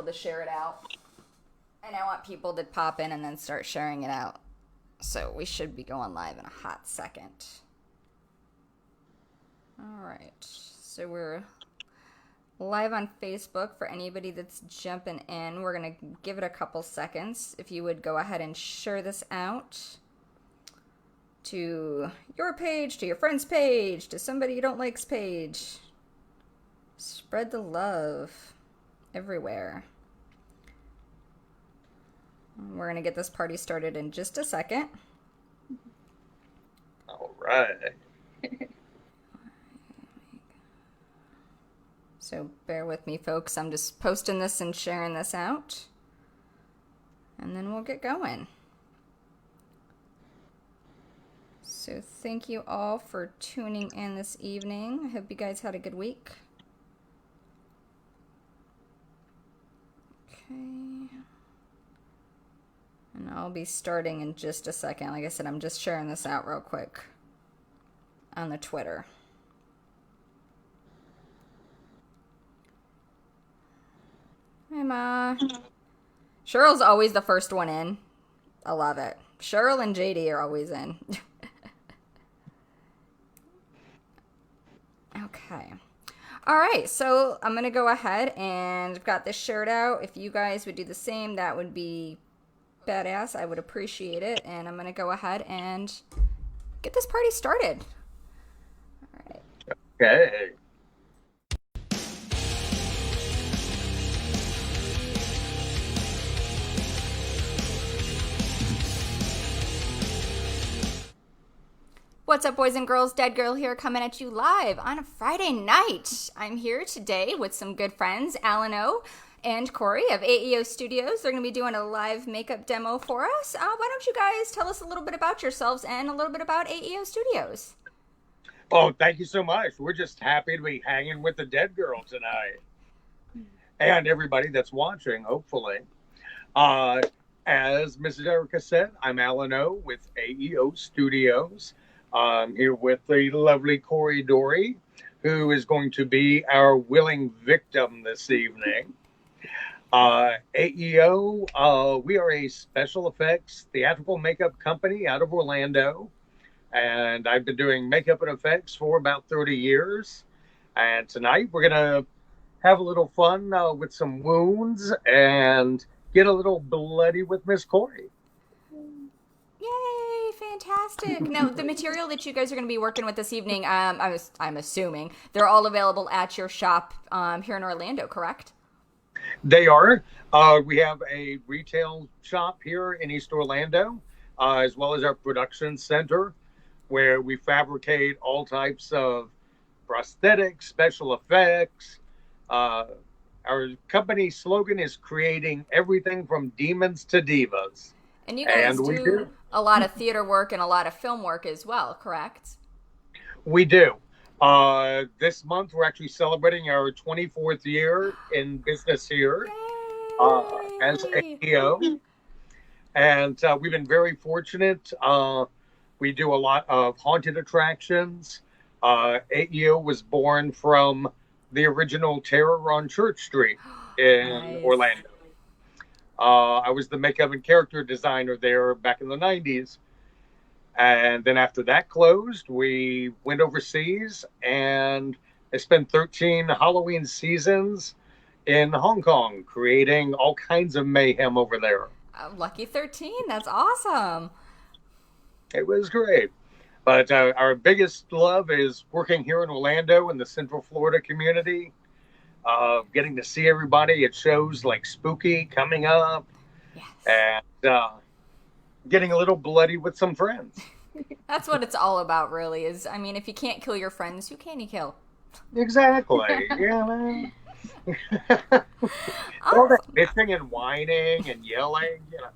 to share it out. And I want people to pop in and then start sharing it out. So we should be going live in a hot second. All right. So we're live on Facebook for anybody that's jumping in. We're going to give it a couple seconds. If you would go ahead and share this out to your page, to your friend's page, to somebody you don't like's page. Spread the love everywhere. We're going to get this party started in just a second. All right. So bear with me, folks. I'm just posting this and sharing this out. And then we'll get going. So thank you all for tuning in this evening. I hope you guys had a good week. Okay. And I'll be starting in just a second. Like I said, I'm just sharing this out real quick on the Twitter. Hi, Ma. Cheryl's always the first one in. I love it. Cheryl and JD are always in. Okay. All right, so I'm going to go ahead and I've got this shared out. If you guys would do the same, that would be badass. I would appreciate it. And I'm going to go ahead and get this party started. All right. Okay. What's up, boys and girls? Dead Girl here, coming at you live on a Friday night. I'm here today with some good friends, Alan O and Corey of AEOStudios. They're going to be doing a live makeup demo for us. Why don't you guys tell us a little bit about yourselves and a little bit about AEOStudios? Oh, thank you so much. We're just happy to be hanging with the Dead Girl tonight. And everybody that's watching, hopefully. As Mrs. Erica said, I'm Alan O with AEOStudios. I'm here with the lovely Corey Dory, who is going to be our willing victim this evening. AEO, we are a special effects theatrical makeup company out of Orlando. And I've been doing makeup and effects for about 30 years. And tonight we're going to have a little fun with some wounds and get a little bloody with Miss Corey. Yay, fantastic. Now, the material that you guys are going to be working with this evening, I'm assuming, they're all available at your shop here in Orlando, correct? They are. We have a retail shop here in East Orlando, as well as our production center, where we fabricate all types of prosthetics, special effects. Our company slogan is creating everything from demons to divas. And you guys do a lot of theater work and a lot of film work as well, correct? We do. This month, we're actually celebrating our 24th year in business here as AEO. And we've been very fortunate. We do a lot of haunted attractions. AEO was born from the original Terror on Church Street in Orlando. I was the makeup and character designer there back in the 90s. And then after that closed, we went overseas and I spent 13 Halloween seasons in Hong Kong, creating all kinds of mayhem over there. Lucky 13, that's awesome. It was great. But our biggest love is working here in Orlando in the Central Florida community. Getting to see everybody at shows like Spooky coming up. Yes. And getting a little bloody with some friends. That's what it's all about, really, is, I mean, if you can't kill your friends, who can you kill? Exactly. Yeah, man. All that bitching and whining and yelling, you know.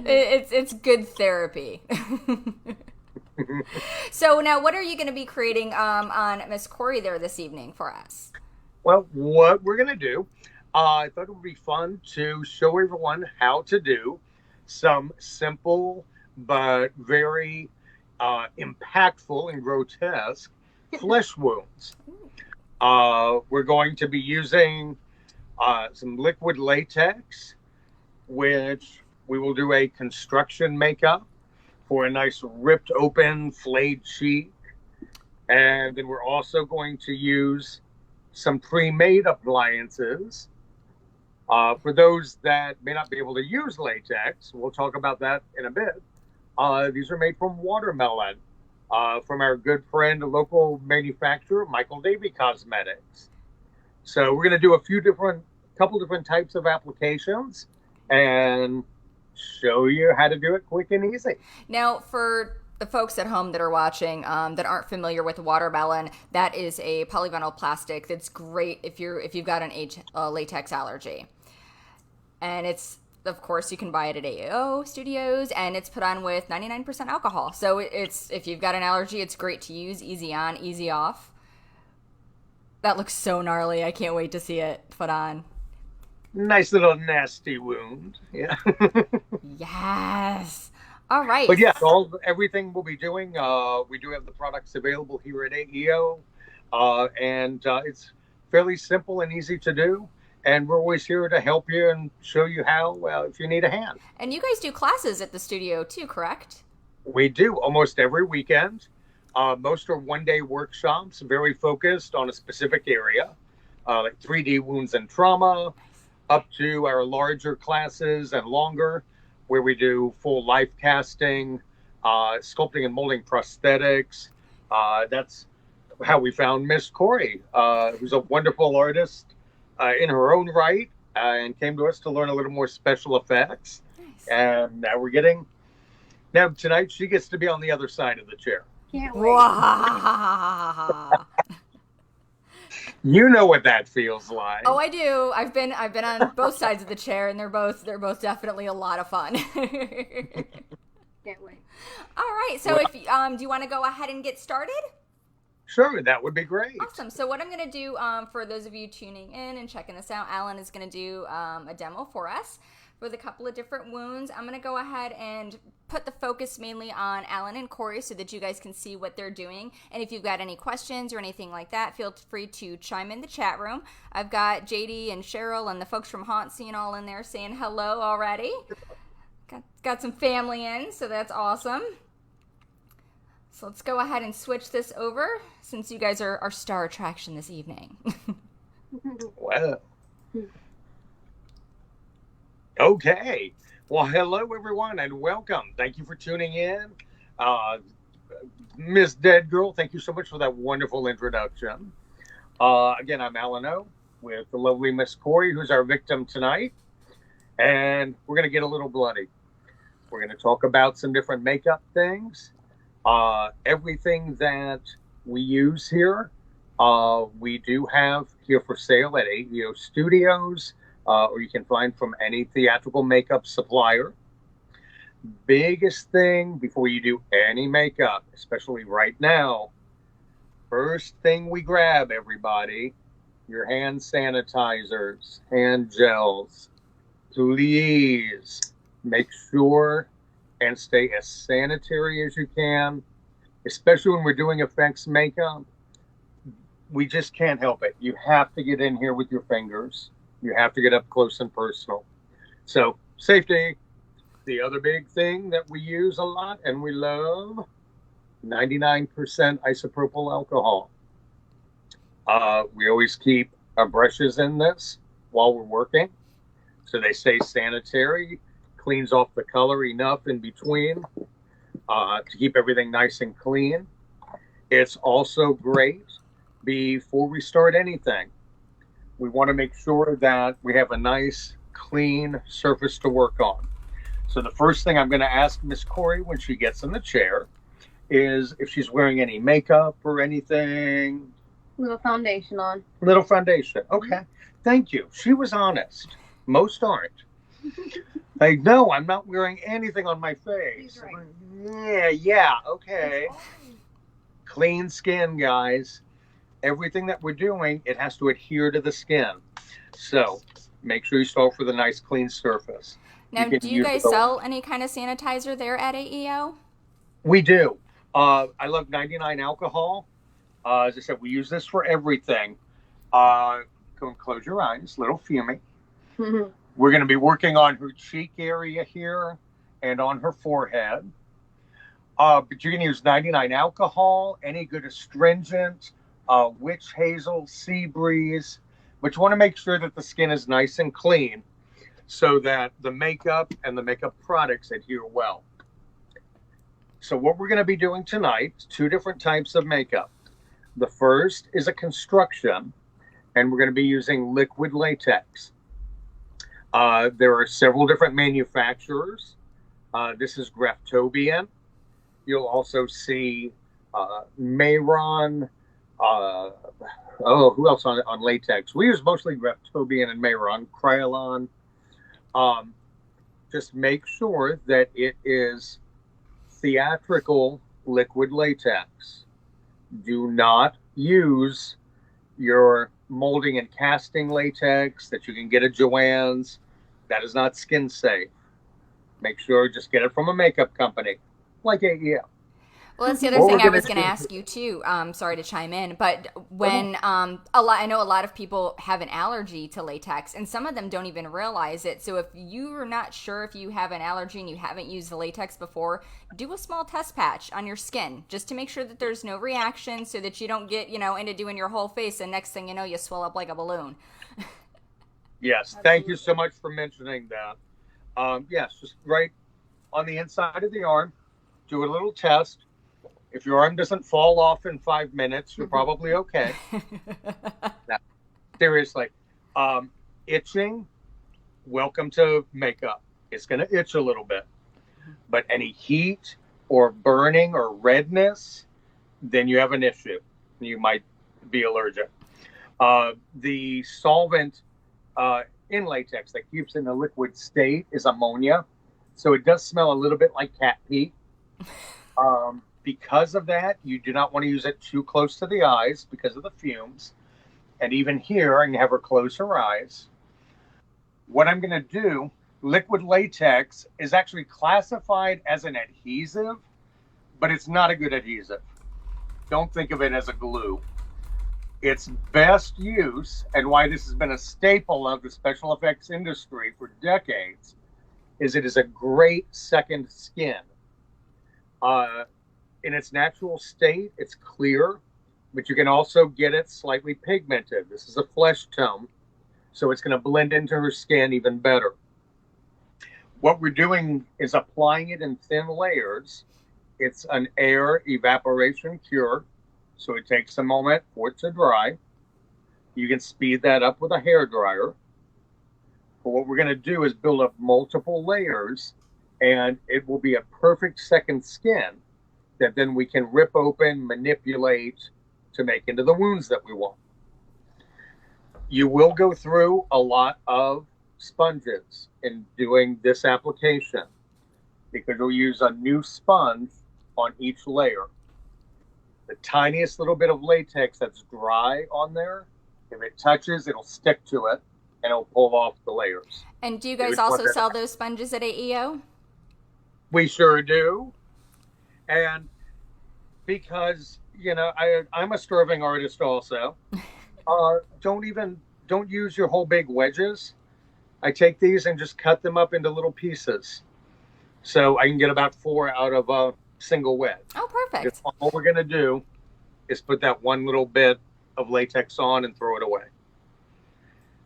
It's good therapy. So now, what are you going to be creating on Miss Corey there this evening for us? Well, what we're going to do, I thought it would be fun to show everyone how to do some simple but very impactful and grotesque flesh wounds. We're going to be using some liquid latex, which we will do a construction makeup for a nice ripped open flayed cheek. And then we're also going to use some pre-made appliances. For those that may not be able to use latex, we'll talk about that in a bit. These are made from watermelon, from our good friend, a local manufacturer, Michael Davey Cosmetics. So we're going to do couple different types of applications and show you how to do it quick and easy. Now, for the folks at home that are watching that aren't familiar with watermelon, that is a polyvinyl plastic that's great if you've got an latex allergy. And it's, of course, you can buy it at AEOStudios, and it's put on with 99% alcohol. So it's, if you've got an allergy, it's great to use. Easy on, easy off. That looks so gnarly. I can't wait to see it put on. Nice little nasty wound. Yeah. Yes. All right. But yes, everything we'll be doing, we do have the products available here at AEO, and it's fairly simple and easy to do. And we're always here to help you and show you how, if you need a hand. And you guys do classes at the studio too, correct? We do almost every weekend. Most are one-day workshops, very focused on a specific area, like 3D wounds and trauma, up to our larger classes and longer, where we do full life casting, sculpting and molding prosthetics. That's how we found Miss Corey, who's a wonderful artist in her own right, and came to us to learn a little more special effects. Nice. And now tonight she gets to be on the other side of the chair. Can't wait. You know what that feels like. Oh, I do. I've been on both sides of the chair, and they're both definitely a lot of fun. Can't wait. All right. So if do you want to go ahead and get started? Sure, that would be great. Awesome. So what I'm going to do for those of you tuning in and checking this out, Alan is going to do a demo for us with a couple of different wounds. I'm going to go ahead and put the focus mainly on Alan and Corey so that you guys can see what they're doing. And if you've got any questions or anything like that, feel free to chime in the chat room. I've got JD and Cheryl and the folks from Haunt Scene all in there saying hello already. Got some family in, so that's awesome. So let's go ahead and switch this over since you guys are our star attraction this evening. Wow. Okay. Well, hello, everyone, and welcome. Thank you for tuning in. Miss Dead Girl, thank you so much for that wonderful introduction. Again, I'm Alan O with the lovely Miss Corey, who's our victim tonight. And we're going to get a little bloody. We're going to talk about some different makeup things. Everything that we use here, we do have here for sale at AEOStudios, or you can find from any theatrical makeup supplier. Biggest thing before you do any makeup, especially right now, first thing we grab, everybody, your hand sanitizers, hand gels. Please make sure and stay as sanitary as you can, especially when we're doing effects makeup. We just can't help it. You have to get in here with your fingers. You have to get up close and personal. So safety. The other big thing that we use a lot and we love, 99% isopropyl alcohol. We always keep our brushes in this while we're working, so they stay sanitary, cleans off the color enough in between to keep everything nice and clean. It's also great before we start anything. We want to make sure that we have a nice, clean surface to work on. So the first thing I'm going to ask Miss Corey when she gets in the chair is if she's wearing any makeup or anything. Little foundation on. Little foundation. Okay. Thank you. She was honest. Most aren't. Like, no, I'm not wearing anything on my face. Right. Yeah, okay. Clean skin, guys. Everything that we're doing, it has to adhere to the skin. So make sure you start with a nice clean surface. Now, do you guys sell any kind of sanitizer there at AEO? We do. I love 99 alcohol. As I said, we use this for everything. Go and close your eyes, little Fumi. We're going to be working on her cheek area here and on her forehead. But you can use 99 alcohol, any good astringent, witch hazel, sea breeze. But you want to make sure that the skin is nice and clean so that the makeup and the makeup products adhere well. So what we're going to be doing tonight, 2 different types of makeup. The first is a construction, and we're going to be using liquid latex. There are several different manufacturers. This is Graftobian. You'll also see Mayron. Who else on latex? We use mostly Graftobian and Mayron. Krylon. Just make sure that it is theatrical liquid latex. Do not use your molding and casting latex that you can get at Joann's. That is not skin safe. Make sure just get it from a makeup company like AEO. Well, that's the other thing I was going to ask you too. Sorry to chime in, but when I know a lot of people have an allergy to latex, and some of them don't even realize it. So if you are not sure if you have an allergy and you haven't used the latex before, do a small test patch on your skin just to make sure that there's no reaction, so that you don't get into doing your whole face, and next thing you know, you swell up like a balloon. Yes, thank you so much for mentioning that. Yes, just right on the inside of the arm, do a little test. If your arm doesn't fall off in 5 minutes, you're probably okay. Now, seriously, itching, welcome to makeup. It's going to itch a little bit. But any heat or burning or redness, then you have an issue. You might be allergic. The solvent in latex that keeps in a liquid state is ammonia. So it does smell a little bit like cat pee. Because of that, you do not want to use it too close to the eyes because of the fumes. And even here, I'm going to have her close her eyes. What I'm going to do, liquid latex is actually classified as an adhesive, but it's not a good adhesive. Don't think of it as a glue. Its best use, and why this has been a staple of the special effects industry for decades, is it is a great second skin. In its natural state, it's clear, but you can also get it slightly pigmented. This is a flesh tone, so it's going to blend into her skin even better. What we're doing is applying it in thin layers. It's an air evaporation cure, so it takes a moment for it to dry. You can speed that up with a hair dryer. But what we're going to do is build up multiple layers, and it will be a perfect second skin that then we can rip open, manipulate to make into the wounds that we want. You will go through a lot of sponges in doing this application because we'll use a new sponge on each layer. The tiniest little bit of latex that's dry on there, if it touches, it'll stick to it and it'll pull off the layers. And do you guys also sell those sponges at AEO? We sure do. And because, I'm a striving artist also, don't use your whole big wedges. I take these and just cut them up into little pieces. So I can get about 4 out of a single wedge. Oh, perfect. All we're going to do is put that one little bit of latex on and throw it away.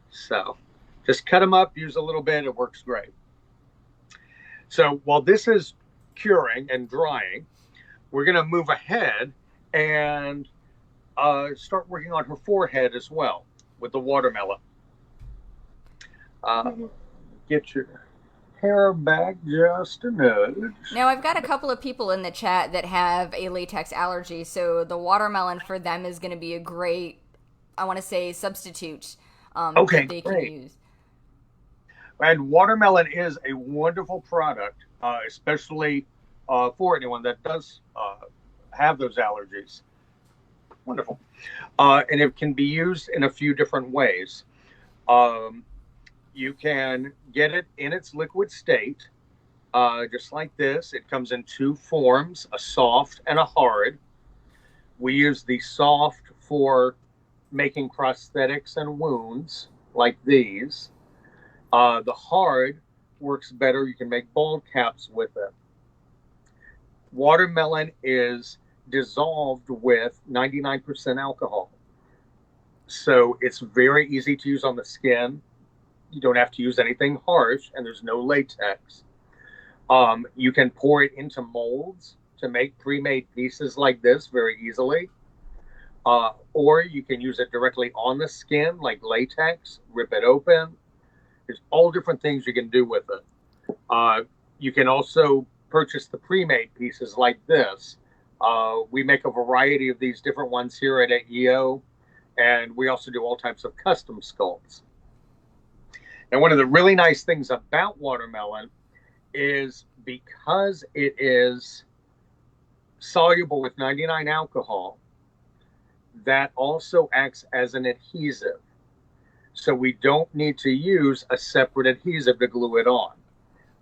So just cut them up, use a little bit. It works great. So while this is curing and drying, we're going to move ahead and start working on her forehead as well with the watermelon. Get your hair back just a nudge. Now, I've got a couple of people in the chat that have a latex allergy, so the watermelon for them is going to be a great, I want to say, substitute that they can use. And watermelon is a wonderful product, especially for anyone that does have those allergies. Wonderful. And it can be used in a few different ways. You can get it in its liquid state, just like this. It comes in 2 forms, a soft and a hard. We use the soft for making prosthetics and wounds like these. The hard works better. You can make ball caps with it. Watermelon is dissolved with 99% alcohol. So it's very easy to use on the skin. You don't have to use anything harsh, and there's no latex. You can pour it into molds to make pre-made pieces like this very easily. Or you can use it directly on the skin like latex, rip it open. There's all different things you can do with it. You can also purchase the pre-made pieces like this. We make a variety of these different ones here at AEO, and we also do all types of custom sculpts. And one of the really nice things about watermelon is because it is soluble with 99 alcohol, that also acts as an adhesive. So we don't need to use a separate adhesive to glue it on.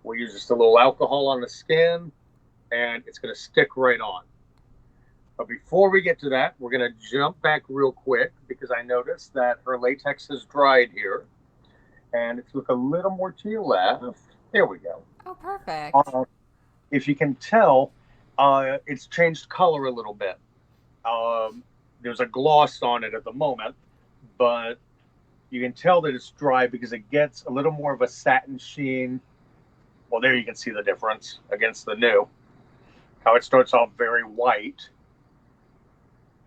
We'll use just a little alcohol on the skin, and it's going to stick right on. But before we get to that, we're going to jump back real quick because I noticed that her latex has dried here. And if you look a little more to your left, there we go. Oh, perfect. If you can tell, it's changed color a little bit. There's a gloss on it at the moment, but you can tell that it's dry because it gets a little more of a satin sheen. Well, there you can see the difference against the new. How it starts off very white.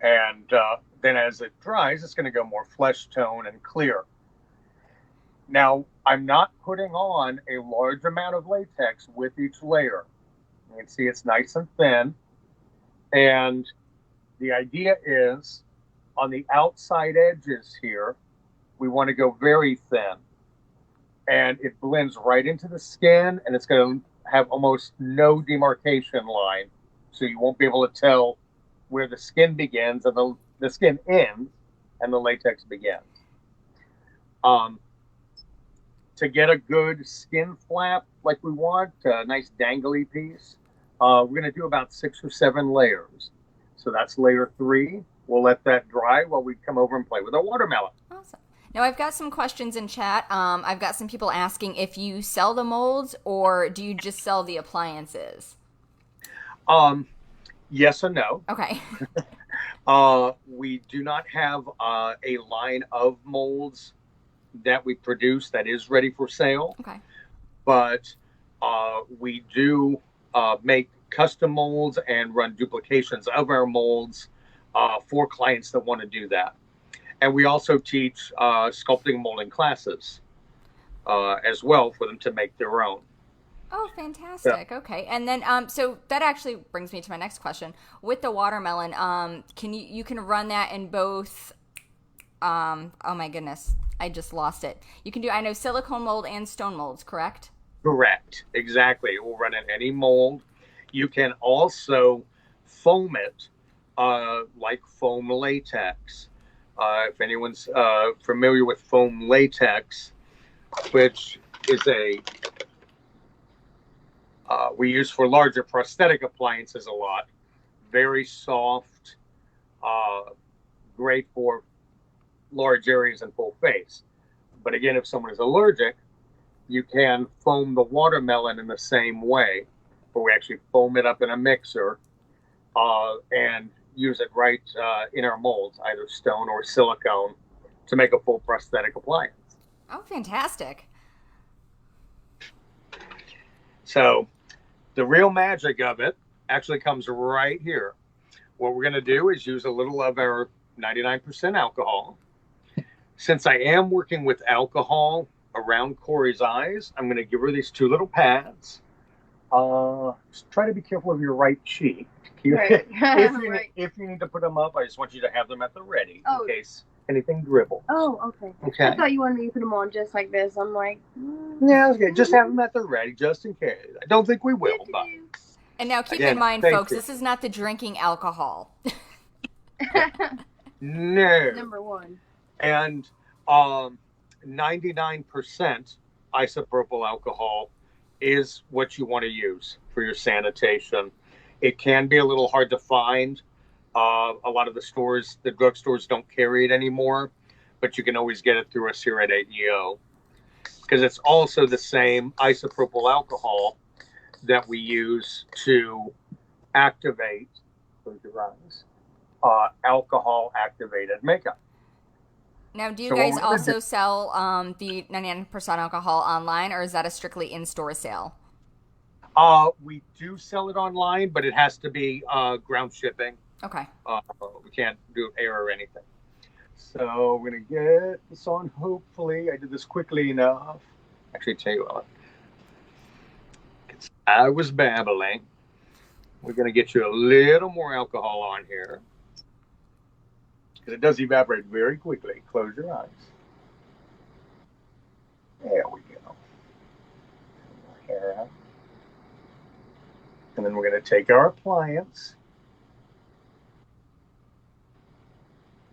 And then as it dries, it's going to go more flesh tone and clear. Now, I'm not putting on a large amount of latex with each layer. You can see it's nice and thin. And the idea is on the outside edges here, we want to go very thin. And it blends right into the skin, and it's going to have almost no demarcation line. So you won't be able to tell where the skin begins and the skin ends and the latex begins. To get a good skin flap like we want, a nice dangly piece, we're going to do about 6 or 7 layers. So that's layer 3. We'll let that dry while we come over and play with our watermelon. Awesome. Now, I've got some questions in chat. I've got some people asking if you sell the molds or do you just sell the appliances? Yes and no. Okay. We do not have a line of molds that we produce that is ready for sale. Okay. But we do make custom molds and run duplications of our molds for clients that want to do that. And we also teach sculpting molding classes as well for them to make their own. Oh, fantastic. Yeah. Okay. And then, so that actually brings me to my next question. With the watermelon, you can run that in both, oh my goodness, I just lost it. You can do, I know, silicone mold and stone molds, correct? Correct. Exactly. It will run in any mold. You can also foam it like foam latex. If anyone's familiar with foam latex, which is we use for larger prosthetic appliances a lot. Very soft, great for large areas and full face. But again, if someone is allergic, you can foam the watermelon in the same way, where we actually foam it up in a mixer and use it right in our molds, either stone or silicone, to make a full prosthetic appliance. Oh, fantastic. So the real magic of it actually comes right here. What we're going to do is use a little of our 99% alcohol. Since I am working with alcohol around Corey's eyes, I'm going to give her these 2 little pads. Just try to be careful of your right cheek. Right. If you need to put them up, I just want you to have them at the ready in case anything dribbles. Oh, okay. I thought you wanted me to put them on just like this. I'm like, yeah, okay. Just have them at the ready, just in case. I don't think we will, but. And now keep in mind, folks, this is not the drinking alcohol. No. Number 1. And 99% isopropyl alcohol is what you want to use for your sanitation. It can be a little hard to find A lot of the drugstores don't carry it anymore, but you can always get it through us here at AEO, because it's also the same isopropyl alcohol that we use to activate, close your eyes, alcohol activated makeup. Now, do you guys also sell the 99% alcohol online, or is that a strictly in-store sale? We do sell it online, but it has to be ground shipping. Okay. We can't do air or anything. So we're going to get this on. Hopefully, I did this quickly enough. Actually, tell you what. I was babbling. We're going to get you a little more alcohol on here, because it does evaporate very quickly. Close your eyes. There we go. Hair out. And then we're going to take our appliance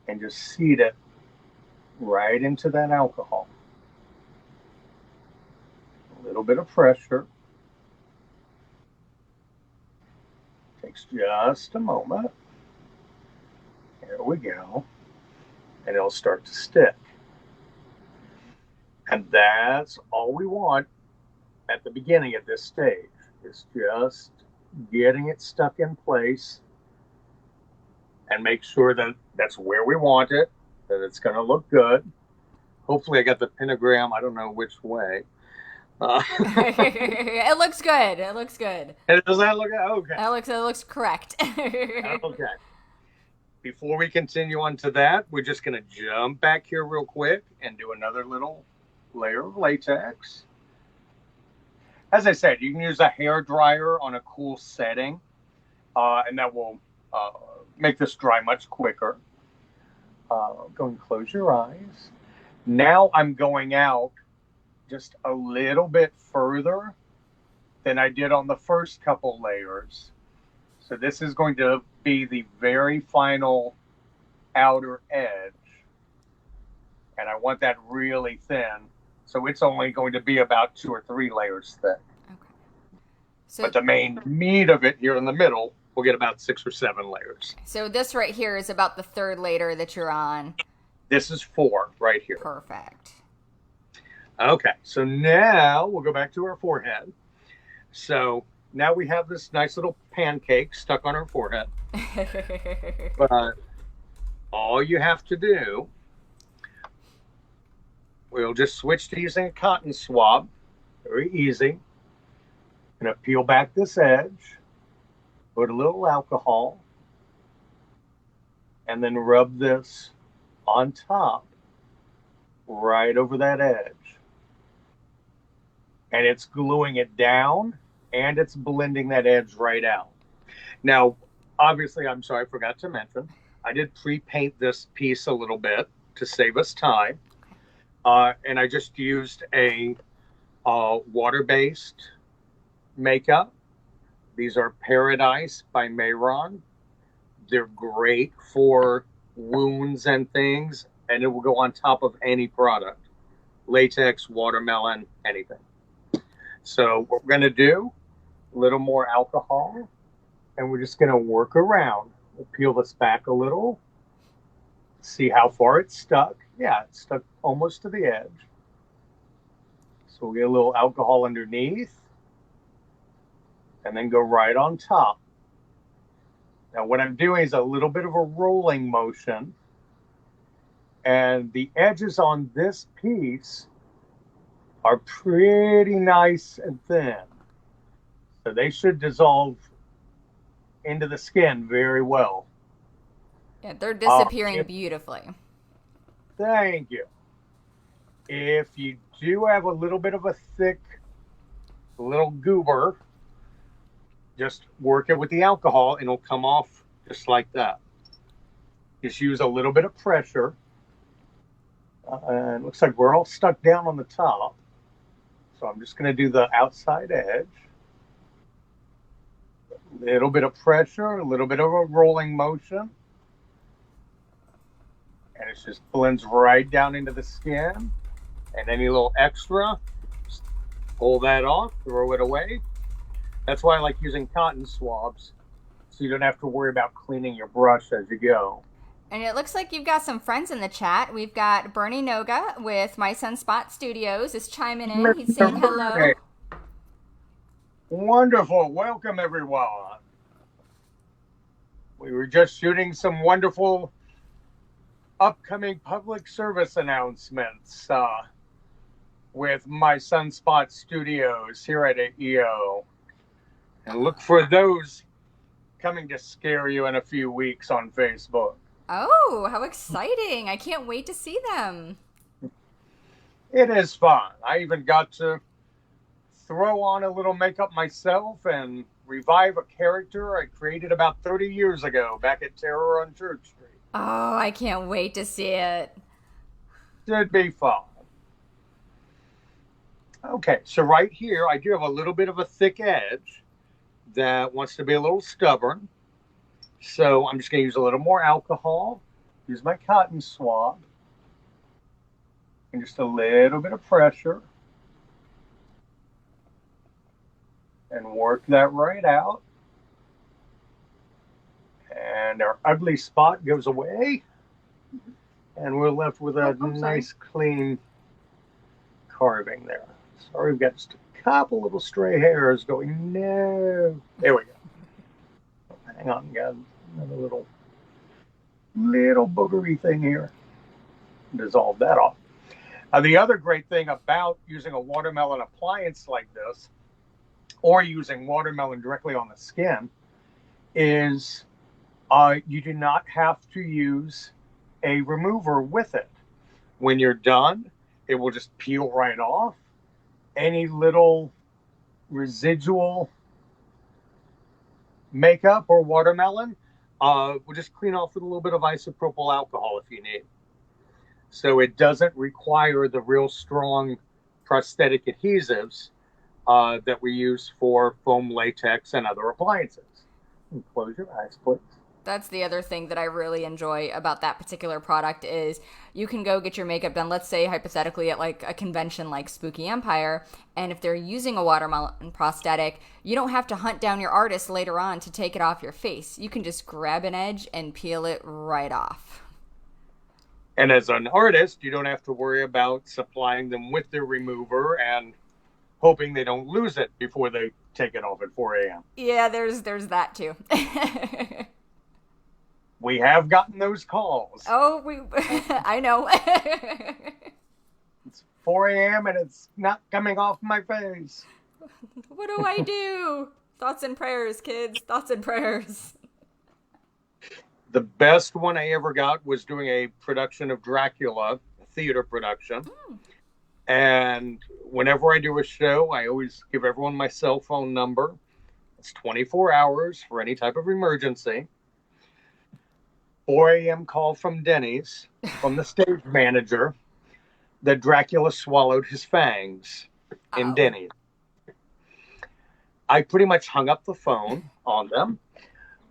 and just seed it right into that alcohol. A little bit of pressure. Takes just a moment. There we go. And it'll start to stick. And that's all we want at the beginning of this stage, is just getting it stuck in place and make sure that that's where we want it, that it's going to look good. Hopefully I got the pentagram, I don't know which way. It looks good. It looks good. Does that look okay? It looks correct. Okay. Before we continue on to that, we're just going to jump back here real quick and do another little layer of latex. As I said, you can use a hair dryer on a cool setting, and that will make this dry much quicker. Go and close your eyes. Now I'm going out just a little bit further than I did on the first couple layers. So this is going to be the very final outer edge. And I want that really thin. So it's only going to be about 2 or 3 layers thick. Okay. But the main meat of it here in the middle, we'll get about 6 or 7 layers. So this right here is about the 3rd layer that you're on. This is 4 right here. Perfect. Okay, so now we'll go back to our forehead. So now we have this nice little pancake stuck on our forehead. But all you have to do, we'll just switch to using a cotton swab. Very easy. Gonna peel back this edge, put a little alcohol, and then rub this on top, right over that edge. And it's gluing it down, and it's blending that edge right out. Now, obviously, I'm sorry, I forgot to mention, I did pre-paint this piece a little bit to save us time. And I just used a water-based makeup. These are Paradise by Mayron. They're great for wounds and things, and it will go on top of any product. Latex, watermelon, anything. So what we're going to do, a little more alcohol, and we're just going to work around. We'll peel this back a little, see how far it's stuck. Yeah, it's stuck almost to the edge. So we'll get a little alcohol underneath, and then go right on top. Now what I'm doing is a little bit of a rolling motion, and the edges on this piece are pretty nice and thin. So they should dissolve into the skin very well. Yeah, they're disappearing beautifully. Thank you. If you do have a little bit of a thick little goober, just work it with the alcohol and it'll come off just like that. Just use a little bit of pressure. And it looks like we're all stuck down on the top. So I'm just going to do the outside edge. A little bit of pressure, a little bit of a rolling motion. And it just blends right down into the skin. And any little extra, just pull that off, throw it away. That's why I like using cotton swabs. so you don't have to worry about cleaning your brush as you go. And it looks like you've got some friends in the chat. We've got Bernie Noga with My Sunspot Studios is chiming in. He's saying hello. Wonderful. Welcome, everyone. We were just shooting some wonderful upcoming public service announcements with My Sunspot Studios here at AEO. And look for those coming to scare you in a few weeks on Facebook. Oh, how exciting. I can't wait to see them. It is fun. I even got to throw on a little makeup myself and revive a character I created about 30 years ago back at Terror on Church Street. Oh, I can't wait to see it. Should be fun. Okay, so right here, I do have a little bit of a thick edge that wants to be a little stubborn. So I'm just going to use a little more alcohol, use my cotton swab, and just a little bit of pressure. And work that right out. And our ugly spot goes away. And we're left with a nice, clean carving there. Sorry, we've got just a couple little stray hairs going, no. There we go. Hang on, got another little boogery thing here. Dissolve that off. The other great thing about using a watermelon appliance like this, or using watermelon directly on the skin, is you do not have to use a remover with it. When you're done, it will just peel right off. Any little residual makeup or watermelon will just clean off with a little bit of isopropyl alcohol if you need. So it doesn't require the real strong prosthetic adhesives that we use for foam latex and other appliances. And close your eyes, please. That's the other thing that I really enjoy about that particular product is you can go get your makeup done, let's say hypothetically at like a convention like Spooky Empire, and if they're using a watermelon prosthetic, you don't have to hunt down your artist later on to take it off your face. You can just grab an edge and peel it right off. And as an artist, you don't have to worry about supplying them with their remover and hoping they don't lose it before they take it off at 4 a.m. Yeah, there's that too. We have gotten those calls. Oh, I know. It's 4 a.m. and it's not coming off my face. What do I do? Thoughts and prayers, kids. Thoughts and prayers. The best one I ever got was doing a production of Dracula, a theater production. And whenever I do a show, I always give everyone my cell phone number. It's 24 hours for any type of emergency. 4 a.m. call from Denny's, from the stage manager, that Dracula swallowed his fangs in Denny's. I pretty much hung up the phone on them.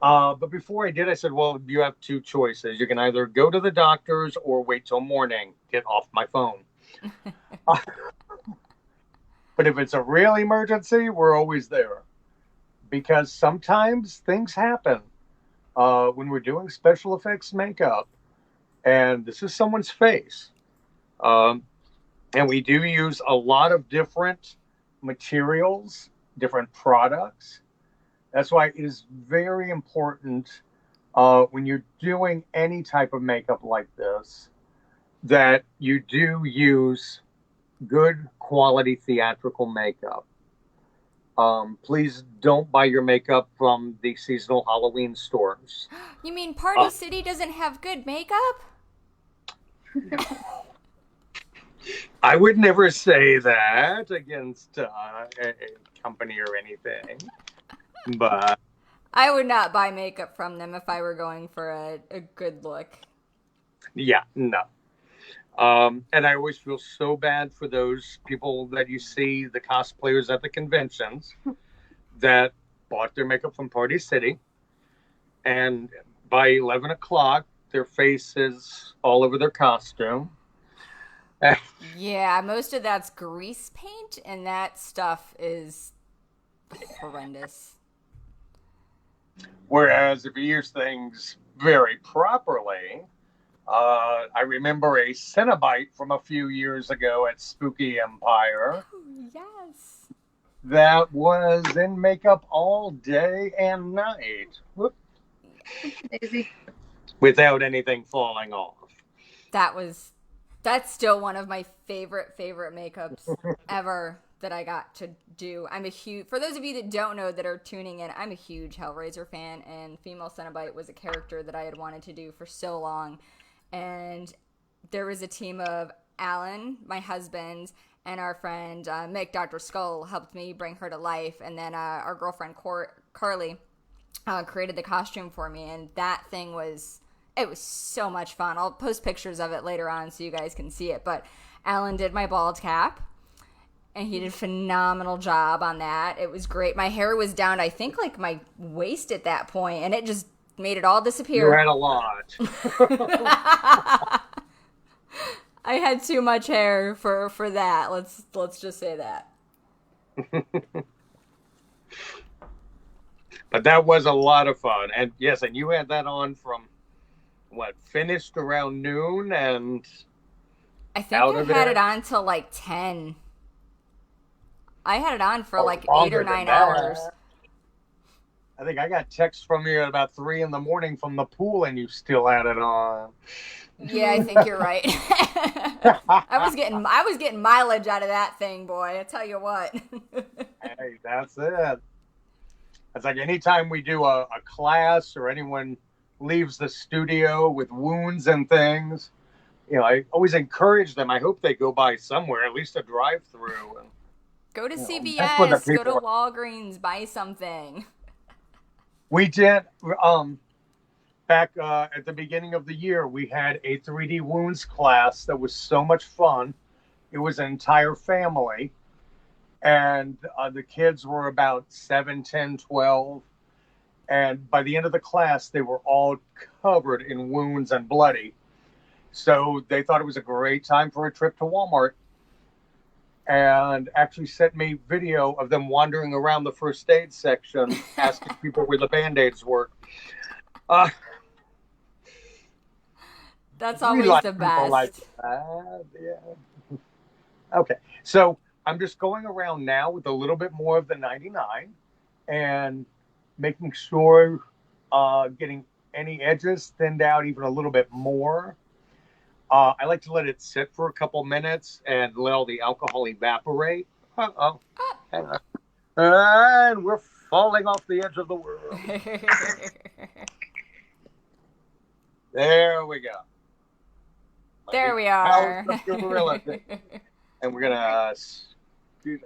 But before I did, I said, well, you have two choices. You can either go to the doctor's or wait till morning. Get off my phone. But if it's a real emergency, we're always there. Because sometimes things happen when we're doing special effects makeup. And this is someone's face. And we do use a lot of different materials, different products. That's why it is very important when you're doing any type of makeup like this that you do use good quality theatrical makeup. Please don't buy your makeup from the seasonal Halloween stores. You mean Party City doesn't have good makeup? I would never say that against a company or anything, but I would not buy makeup from them if I were going for a good look. Yeah, no. And I always feel so bad for those people that you see, the cosplayers at the conventions, that bought their makeup from Party City, and by 11 o'clock, their face is all over their costume. Yeah, most of that's grease paint, and that stuff is horrendous. Whereas if you use things very properly, I remember a Cenobite from a few years ago at Spooky Empire. Oh, yes. That was in makeup all day and night. Whoop. Daisy. Without anything falling off. That's still one of my favorite makeups ever that I got to do. For those of you that don't know that are tuning in, I'm a huge Hellraiser fan, and Female Cenobite was a character that I had wanted to do for so long. And there was a team of Alan, my husband, and our friend Mick, Dr. Skull, helped me bring her to life. And then our girlfriend Carly created the costume for me, and that thing was so much fun. I'll post pictures of it later on so you guys can see it. But Alan did my bald cap, and he did a phenomenal job on that. It was great. My hair was down, I think, like my waist at that point, and it just made it all disappear. You had a lot. I had too much hair for that. Let's just say that. But that was a lot of fun. And yes, and you had that on from finished around noon, and I think I had it on till like 10. I had it on for like 8 or 9 hours. I think I got text from you at about 3 a.m. from the pool, and you still had it on. Yeah, I think you're right. I was getting mileage out of that thing, boy. I tell you what. Hey, that's it. It's like anytime we do a class or anyone leaves the studio with wounds and things, I always encourage them. I hope they go by somewhere, at least a drive-through. Go to CVS, go to Walgreens, buy something. We did, back at the beginning of the year, we had a 3D wounds class that was so much fun. It was an entire family. And the kids were about 7, 10, 12. And by the end of the class, they were all covered in wounds and bloody. So they thought it was a great time for a trip to Walmart. And actually sent me video of them wandering around the first aid section, asking people where the Band-Aids were. That's always the best. Like that. Yeah. Okay, so I'm just going around now with a little bit more of the 99 and making sure getting any edges thinned out even a little bit more. I like to let it sit for a couple minutes and let all the alcohol evaporate. Uh-oh. Hang on. And we're falling off the edge of the world. There we go. There we are. And we're going to...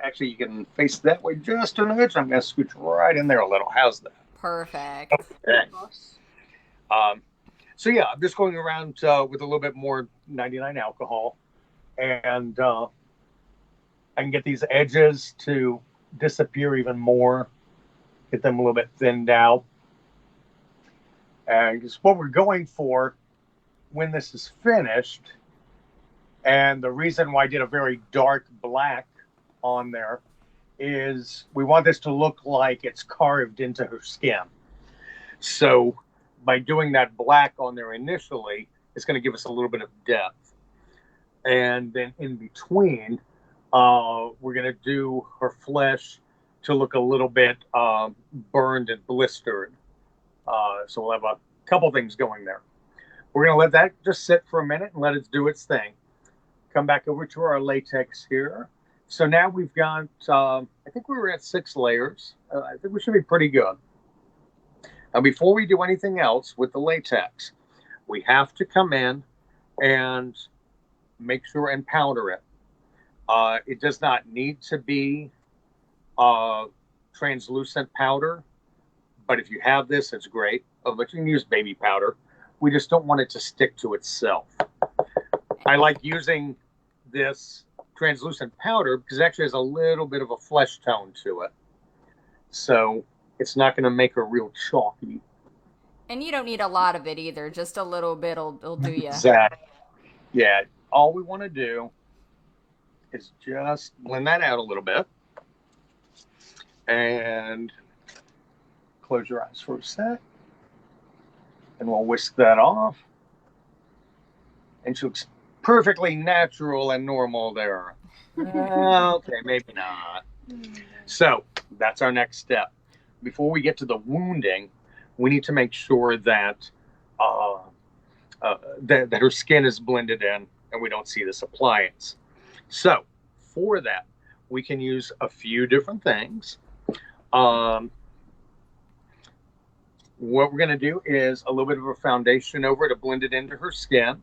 Actually, you can face that way just an inch. I'm going to scooch right in there a little. How's that? Perfect. Okay. So yeah, I'm just going around with a little bit more 99 alcohol, and I can get these edges to disappear even more, get them a little bit thinned out. And it's what we're going for when this is finished. And the reason why I did a very dark black on there is we want this to look like it's carved into her skin. So by doing that black on there initially, it's going to give us a little bit of depth. And then in between, we're going to do her flesh to look a little bit burned and blistered. So we'll have a couple things going there. We're going to let that just sit for a minute and let it do its thing. Come back over to our latex here. So now we've got, I think we were at 6 layers. I think we should be pretty good. Now, before we do anything else with the latex, we have to come in and make sure and powder it. It does not need to be translucent powder, but if you have this, it's great. But you can use baby powder. We just don't want it to stick to itself. I like using this translucent powder because it actually has a little bit of a flesh tone to it. So it's not going to make her real chalky. And you don't need a lot of it either. Just a little bit will do you. Exactly. Yeah. All we want to do is just blend that out a little bit. And Close your eyes for a sec. And we'll whisk that off. And she looks perfectly natural and normal there. Okay, maybe not. So that's our next step. Before we get to the wounding, we need to make sure that that her skin is blended in and we don't see this appliance. So for that, we can use a few different things. What we're going to do is a little bit of a foundation over to blend it into her skin.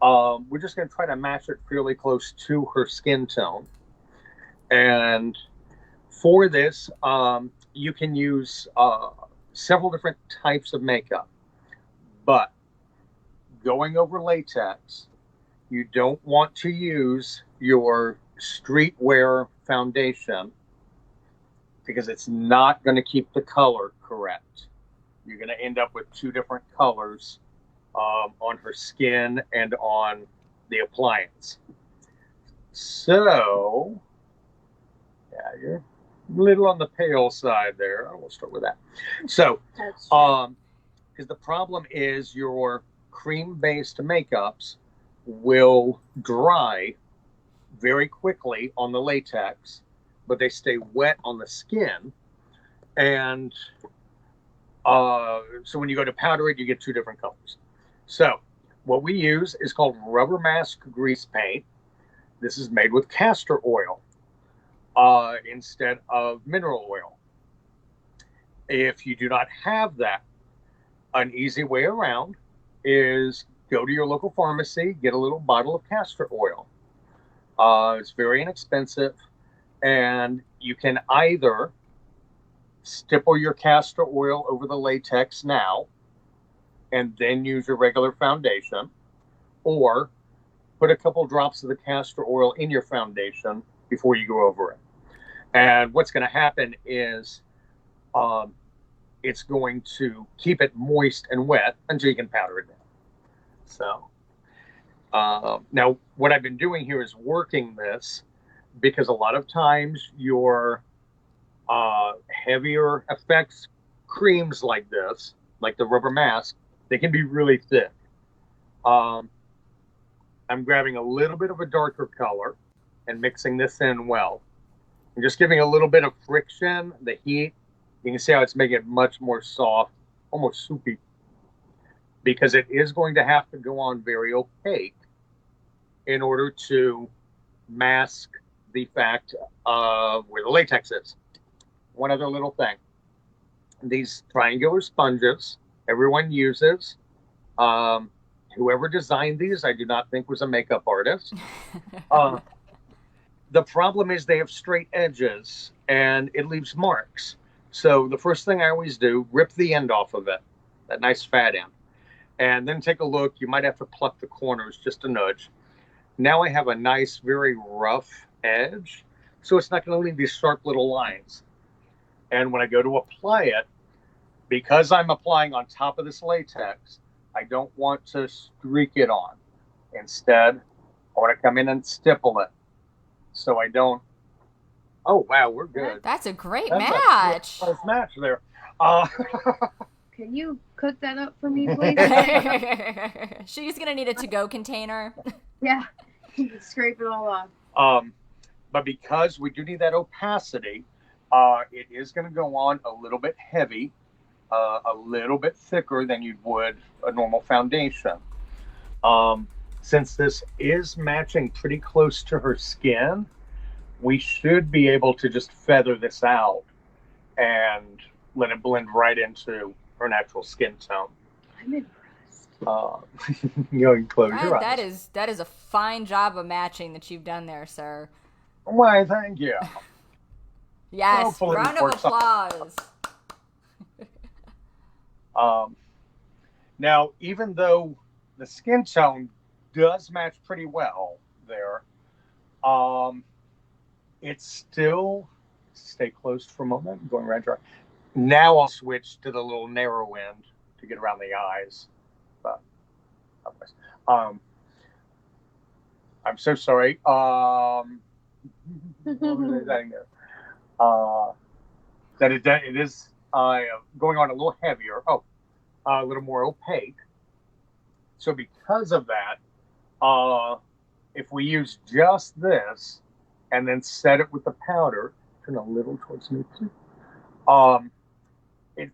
We're just going to try to match it fairly close to her skin tone. And for this, you can use several different types of makeup. But going over latex, you don't want to use your streetwear foundation because it's not going to keep the color correct. You're going to end up with two different colors on her skin and on the appliance. So, yeah, you're a little on the pale side there. We'll start with that. So, because the problem is your cream-based makeups will dry very quickly on the latex, but they stay wet on the skin. And so when you go to powder it, you get two different colors. So what we use is called rubber mask grease paint. This is made with castor oil instead of mineral oil. If you do not have that, an easy way around is go to your local pharmacy, get a little bottle of castor oil. It's very inexpensive, and you can either stipple your castor oil over the latex now and then use your regular foundation, or put a couple drops of the castor oil in your foundation before you go over it. And what's going to happen is it's going to keep it moist and wet until you can powder it down. So now what I've been doing here is working this, because a lot of times your heavier effects creams like this, like the rubber mask, they can be really thick. I'm grabbing a little bit of a darker color and mixing this in well. I'm just giving a little bit of friction, the heat. You can see how it's making it much more soft, almost soupy, because it is going to have to go on very opaque in order to mask the fact of where the latex is. One other little thing. These triangular sponges everyone uses. Whoever designed these, I do not think was a makeup artist. The problem is they have straight edges and it leaves marks. So the first thing I always do, rip the end off of it, that nice fat end, and then take a look. You might have to pluck the corners just a nudge. Now I have a nice, very rough edge, so it's not going to leave these sharp little lines. And when I go to apply it, because I'm applying on top of this latex, I don't want to streak it on. Instead, I want to come in and stipple it, so I don't. Oh wow, we're good. That's a great match. Nice match there. Can you cook that up for me, please? She's gonna need a to-go container. Yeah, scrape it all off. But because we do need that opacity, it is going to go on a little bit heavy, a little bit thicker than you would a normal foundation. Since this is matching pretty close to her skin, we should be able to just feather this out and let it blend right into her natural skin tone. I'm impressed. You can close your eyes. That is a fine job of matching that you've done there, sir. Why, thank you. Yes, Hopefully round of applause. Now, even though the skin tone does match pretty well there, it's still, stay closed for a moment, going right dry. Now I'll switch to the little narrow end to get around the eyes. But I'm so sorry. What was I saying there? That it is going on a little heavier. Oh, a little more opaque. So because of that, if we use just this and then set it with the powder, turn a little towards me, please. It,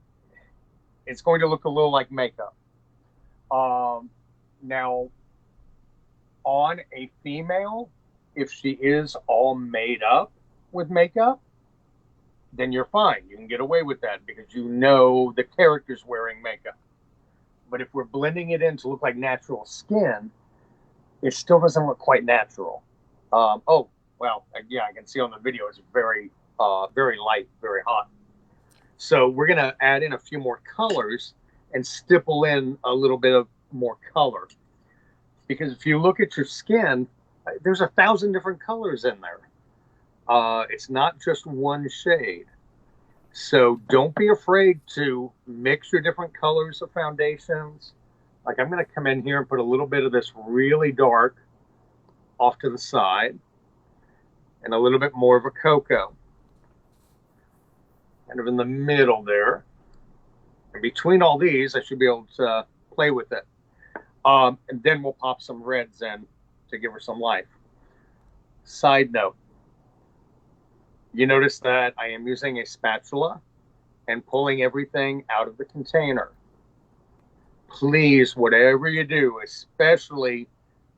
it's going to look a little like makeup. Now, on a female, if she is all made up with makeup, then you're fine. You can get away with that because you know the character's wearing makeup. But if we're blending it in to look like natural skin, it still doesn't look quite natural. Oh, well, yeah, I can see on the video it's very, very light, very hot. So we're going to add in a few more colors and stipple in a little bit of more color. Because if you look at your skin, there's 1,000 different colors in there. It's not just one shade. So don't be afraid to mix your different colors of foundations. Like I'm going to come in here and put a little bit of this really dark off to the side and a little bit more of a cocoa. Kind of in the middle there. And between all these, I should be able to play with it. And then we'll pop some reds in to give her some life. Side note. You notice that I am using a spatula and pulling everything out of the container. Please, whatever you do, especially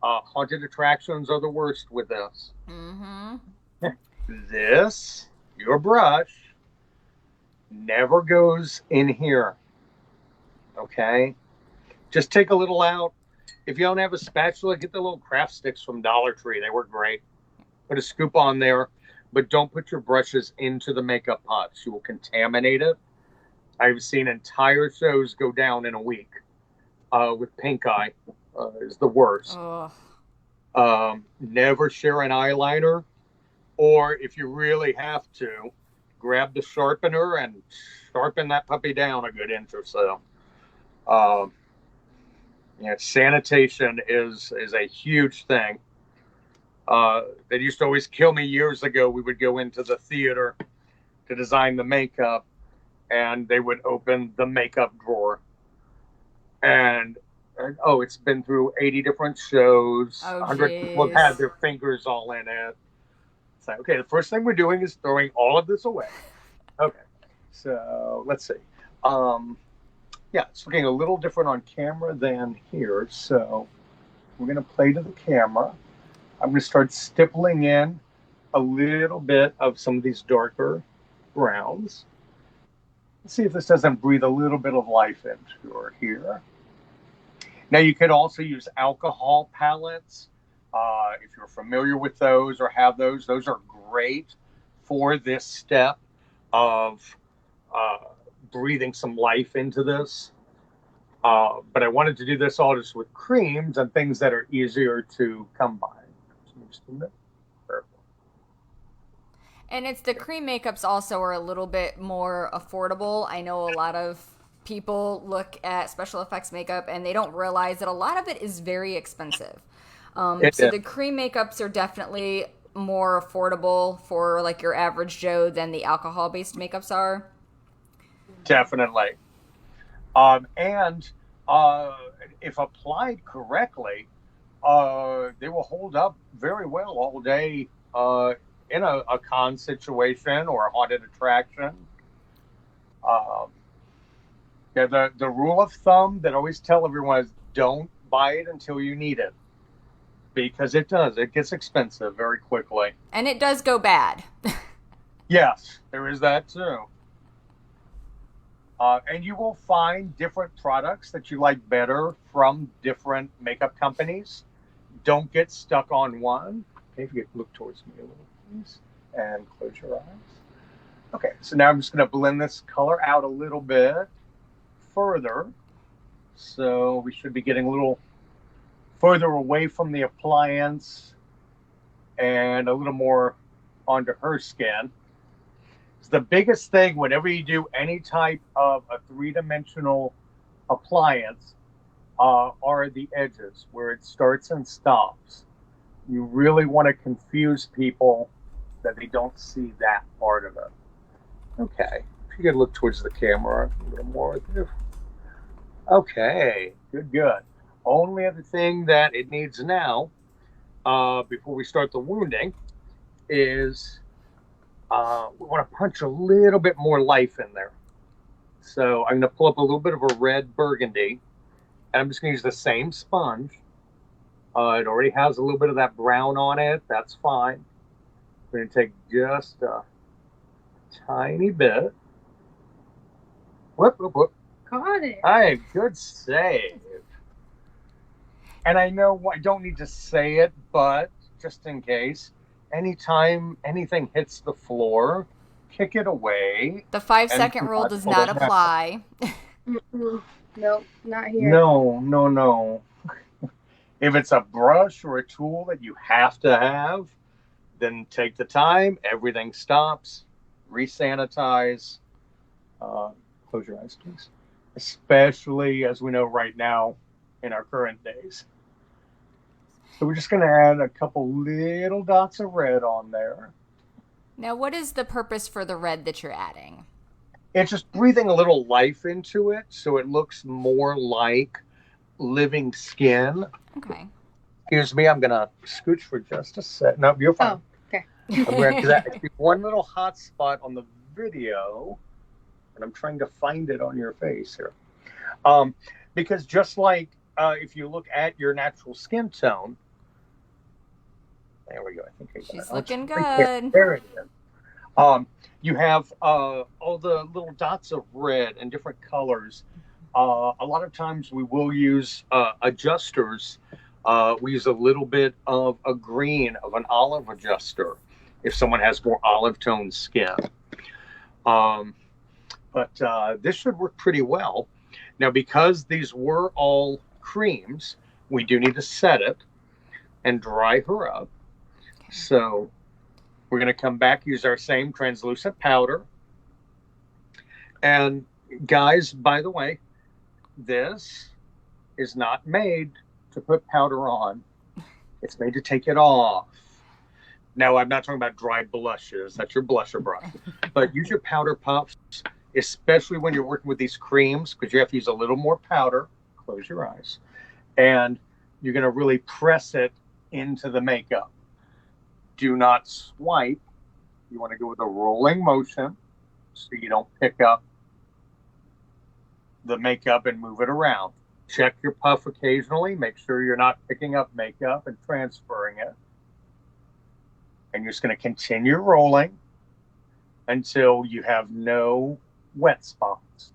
haunted attractions are the worst with this. Mm-hmm. Your brush, never goes in here. Okay? Just take a little out. If you don't have a spatula, get the little craft sticks from Dollar Tree. They work great. Put a scoop on there. But don't put your brushes into the makeup pots. You will contaminate it. I've seen entire shows go down in a week with pink eye. Is the worst. Never share an eyeliner. Or if you really have to, grab the sharpener and sharpen that puppy down a good inch or so. Sanitation is a huge thing. That used to always kill me years ago. We would go into the theater to design the makeup, and they would open the makeup drawer. And it's been through 80 different shows. 100 people have had their fingers all in it. It's like, okay, the first thing we're doing is throwing all of this away. Okay, so let's see. It's looking a little different on camera than here. So we're going to play to the camera. I'm going to start stippling in a little bit of some of these darker browns. Let's see if this doesn't breathe a little bit of life into her here. Now you could also use alcohol palettes. If you're familiar with those or have those are great for this step of breathing some life into this. But I wanted to do this all just with creams and things that are easier to come by. And it's the cream makeups also are a little bit more affordable. I know a lot of people look at special effects makeup and they don't realize that a lot of it is very expensive. So the cream makeups are definitely more affordable for like your average Joe than the alcohol-based makeups are. Definitely. And if applied correctly, they will hold up very well all day in a con situation or a haunted attraction. The rule of thumb that I always tell everyone is don't buy it until you need it. Because it does. It gets expensive very quickly. And it does go bad. Yes, there is that too. And you will find different products that you like better from different makeup companies. Don't get stuck on one. Okay, if you could look towards me a little, please. And close your eyes. Okay, so now I'm just going to blend this color out a little bit further. So we should be getting a little further away from the appliance and a little more onto her skin. So the biggest thing whenever you do any type of a three-dimensional appliance are the edges where it starts and stops. You really want to confuse people that they don't see that part of it. Okay, you could look towards the camera a little more. Okay, good. Only other thing that it needs now, before we start the wounding, is we want to punch a little bit more life in there. So I'm going to pull up a little bit of a red burgundy, and I'm just going to use the same sponge. It already has a little bit of that brown on it. That's fine. We're going to take just a tiny bit. Whoop. Caught it. Hey, good save. And I know I don't need to say it, but just in case, anytime anything hits the floor, kick it away. The 5-second rule does not apply. Nope, not here. No. If it's a brush or a tool that you have to have, then take the time, everything stops, resanitize. Close your eyes, please. Especially as we know right now in our current days. So we're just going to add a couple little dots of red on there. Now, what is the purpose for the red that you're adding? It's just breathing a little life into it so it looks more like living skin. Okay. Excuse me, I'm going to scooch for just a sec. No, you're fine. Oh, okay. I'm going to do that. One little hot spot on the video, and I'm trying to find it on your face here. Because just like if you look at your natural skin tone, there we go. I think I got She's it. looking Right good. there it is. You have all the little dots of red and different colors. A lot of times we will use adjusters. We use a little bit of a green, of an olive adjuster, if someone has more olive tone skin. But this should work pretty well. Now, because these were all creams, we do need to set it and dry her up. Okay. So we're going to come back, use our same translucent powder. And guys, by the way, this is not made to put powder on. It's made to take it off. Now, I'm not talking about dry blushes. That's your blusher brush. But use your powder puffs, especially when you're working with these creams, because you have to use a little more powder. Close your eyes. And you're going to really press it into the makeup. Do not swipe. You want to go with a rolling motion so you don't pick up the makeup and move it around. Check your puff occasionally. Make sure you're not picking up makeup and transferring it. And you're just going to continue rolling until you have no wet spots.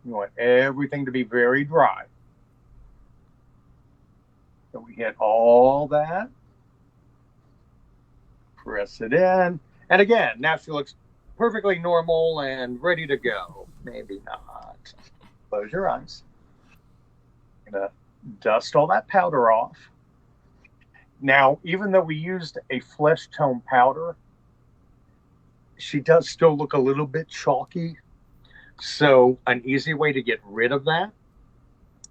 You want everything to be very dry. So we hit all that. Press it in. And again, now she looks perfectly normal and ready to go. Maybe not. Close your eyes. I'm going to dust all that powder off. Now, even though we used a flesh tone powder, she does still look a little bit chalky. So an easy way to get rid of that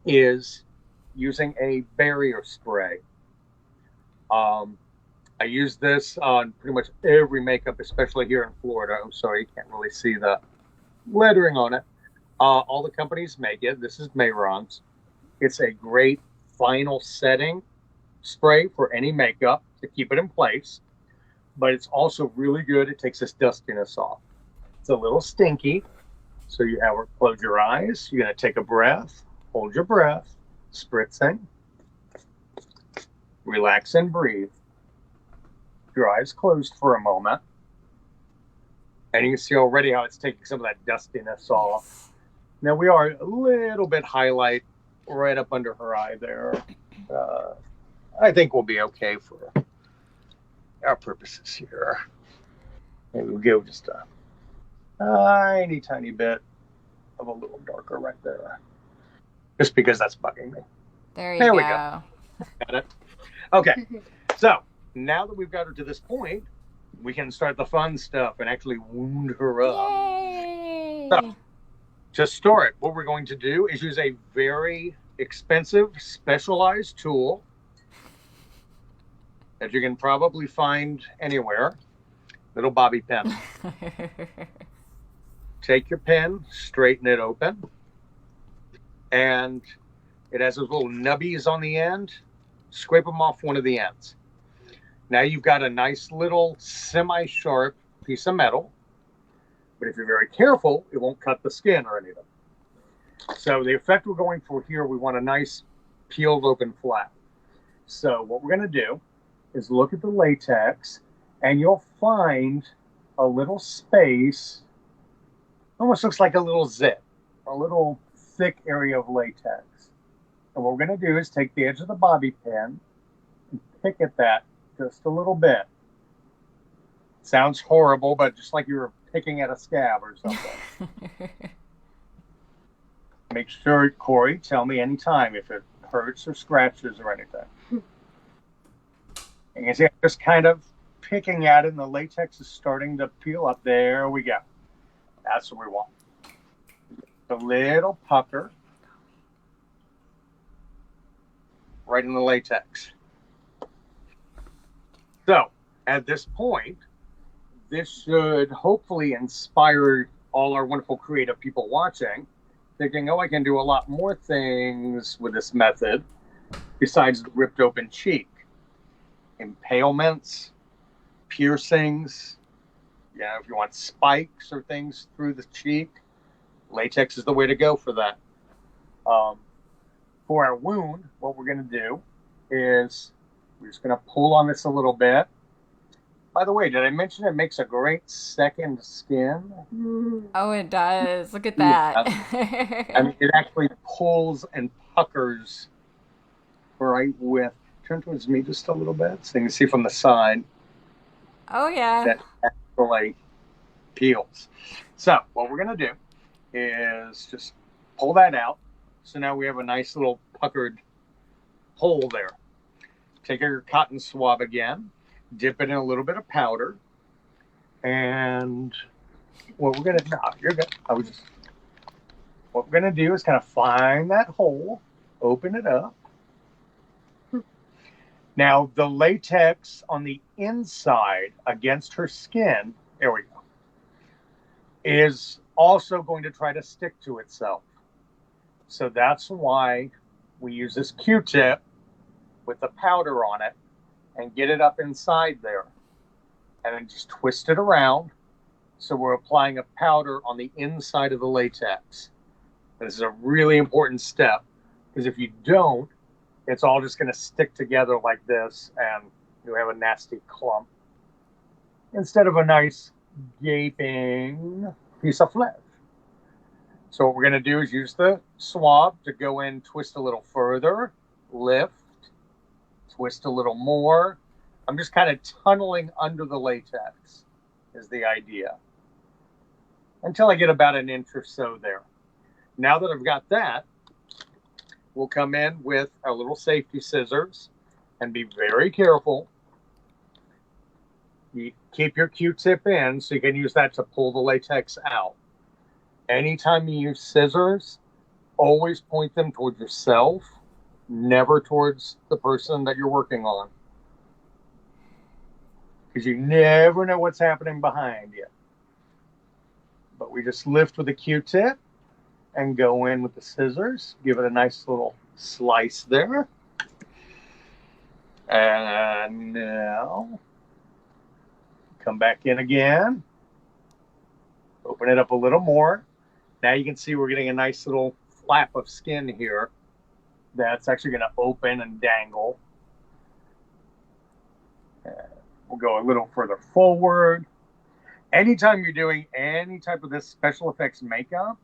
is using a barrier spray. I use this on pretty much every makeup, especially here in Florida. I'm sorry, you can't really see the lettering on it. All the companies make it. This is Mayron's. It's a great final setting spray for any makeup to keep it in place, but it's also really good. It takes this dustiness off. It's a little stinky, so you have her close your eyes. You're going to take a breath, hold your breath, spritzing, relax and breathe. Your eyes closed for a moment, and you can see already how it's taking some of that dustiness off. Now we are a little bit highlight right up under her eye there. I think we'll be okay for our purposes here. Maybe we'll go just a tiny bit of a little darker right there. Just because that's bugging me. There we go. Got it. Okay. So now that we've got her to this point, we can start the fun stuff and actually wound her up. Yay! So, to start, what we're going to do is use a very expensive, specialized tool that you can probably find anywhere. Little bobby pin. take your pen, straighten it open, and it has those little nubbies on the end. Scrape them off one of the ends. Now you've got a nice little semi-sharp piece of metal, but if you're very careful, it won't cut the skin or anything. So the effect we're going for here, we want a nice peeled open flap. So what we're going to do is look at the latex, and you'll find a little space, almost looks like a little zip, a little thick area of latex. And what we're going to do is take the edge of the bobby pin and pick at that just a little bit. Sounds horrible, but just like you were picking at a scab or something. Make sure, Corey, tell me anytime if it hurts or scratches or anything. And you see, I'm just kind of picking at it, and the latex is starting to peel up. There we go. That's what we want. A little pucker right in the latex. So, at this point, this should hopefully inspire all our wonderful creative people watching, thinking, oh, I can do a lot more things with this method besides the ripped open cheek. Impalements, piercings, if you want spikes or things through the cheek, latex is the way to go for that. For our wound, what we're going to do is we're just going to pull on this a little bit. By the way, did I mention it makes a great second skin? Oh, it does. Look at that. I mean, it actually pulls and puckers right with. Turn towards me just a little bit so you can see from the side. Oh, yeah. That actually peels. So what we're going to do is just pull that out. So now we have a nice little puckered hole there. Take your cotton swab again, dip it in a little bit of powder, and what we're going to, no, you're good. What we're going to do is kind of find that hole, open it up. Now, the latex on the inside against her skin, there we go, is also going to try to stick to itself. So that's why we use this Q-tip with the powder on it and get it up inside there. And then just twist it around. So we're applying a powder on the inside of the latex. This is a really important step, because if you don't, it's all just going to stick together like this, and you have a nasty clump instead of a nice gaping piece of flesh. So what we're going to do is use the swab to go in, twist a little further, lift, twist a little more. I'm just kind of tunneling under the latex is the idea until I get about an inch or so there. Now that I've got that, we'll come in with our little safety scissors and be very careful. You keep your Q-tip in so you can use that to pull the latex out. Anytime you use scissors, always point them towards yourself, never towards the person that you're working on. Because you never know what's happening behind you. But we just lift with the Q-tip and go in with the scissors. Give it a nice little slice there. And now, come back in again. Open it up a little more. Now you can see we're getting a nice little flap of skin here that's actually going to open and dangle. We'll go a little further forward. Anytime you're doing any type of this special effects makeup,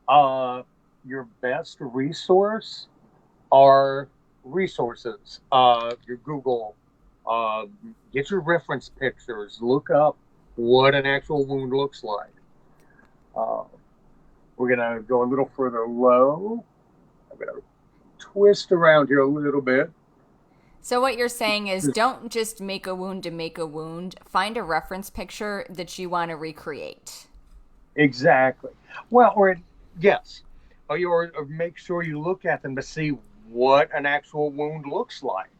your best resource are resources. Your Google, get your reference pictures, look up what an actual wound looks like. We're going to go a little further low. I'm going to twist around here a little bit. So what you're saying is don't just make a wound to make a wound. Find a reference picture that you want to recreate. Exactly. Well, yes. Or make sure you look at them to see what an actual wound looks like.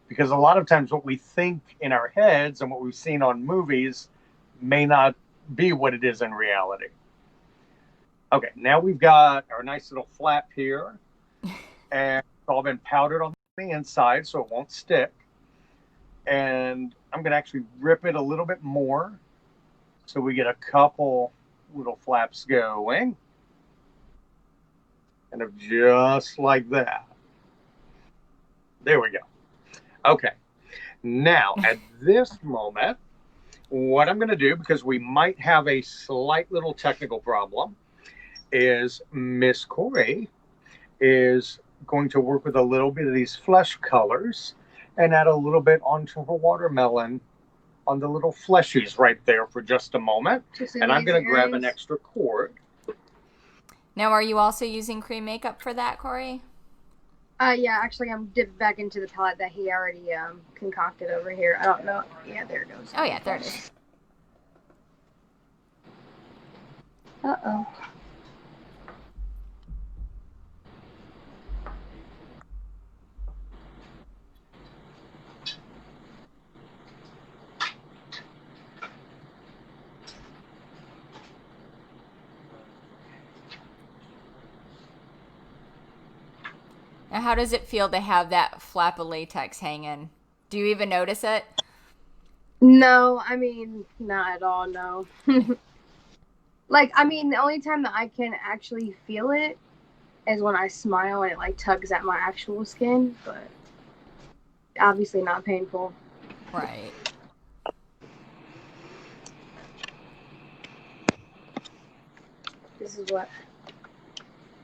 Because a lot of times what we think in our heads and what we've seen on movies may not be what it is in reality. Okay, now we've got our nice little flap here, and it's all been powdered on the inside so it won't stick. And I'm going to actually rip it a little bit more so we get a couple little flaps going. Kind of just like that. There we go. Okay. Now, at this moment, what I'm going to do, because we might have a slight little technical problem, is Miss Corey is going to work with a little bit of these flesh colors and add a little bit onto her watermelon on the little fleshies right there for just a moment. And I'm going to grab an extra cord. Now, are you also using cream makeup for that, Corey? Yeah, actually, I'm dipped back into the palette that he already concocted over here. I don't know. Yeah, there it goes. Oh, yeah, there it is. Uh-oh. Now, how does it feel to have that flap of latex hanging? Do you even notice it? No, I mean, not at all, no. Like, I mean, the only time that I can actually feel it is when I smile and it, like, tugs at my actual skin, but obviously not painful. Right. This is what...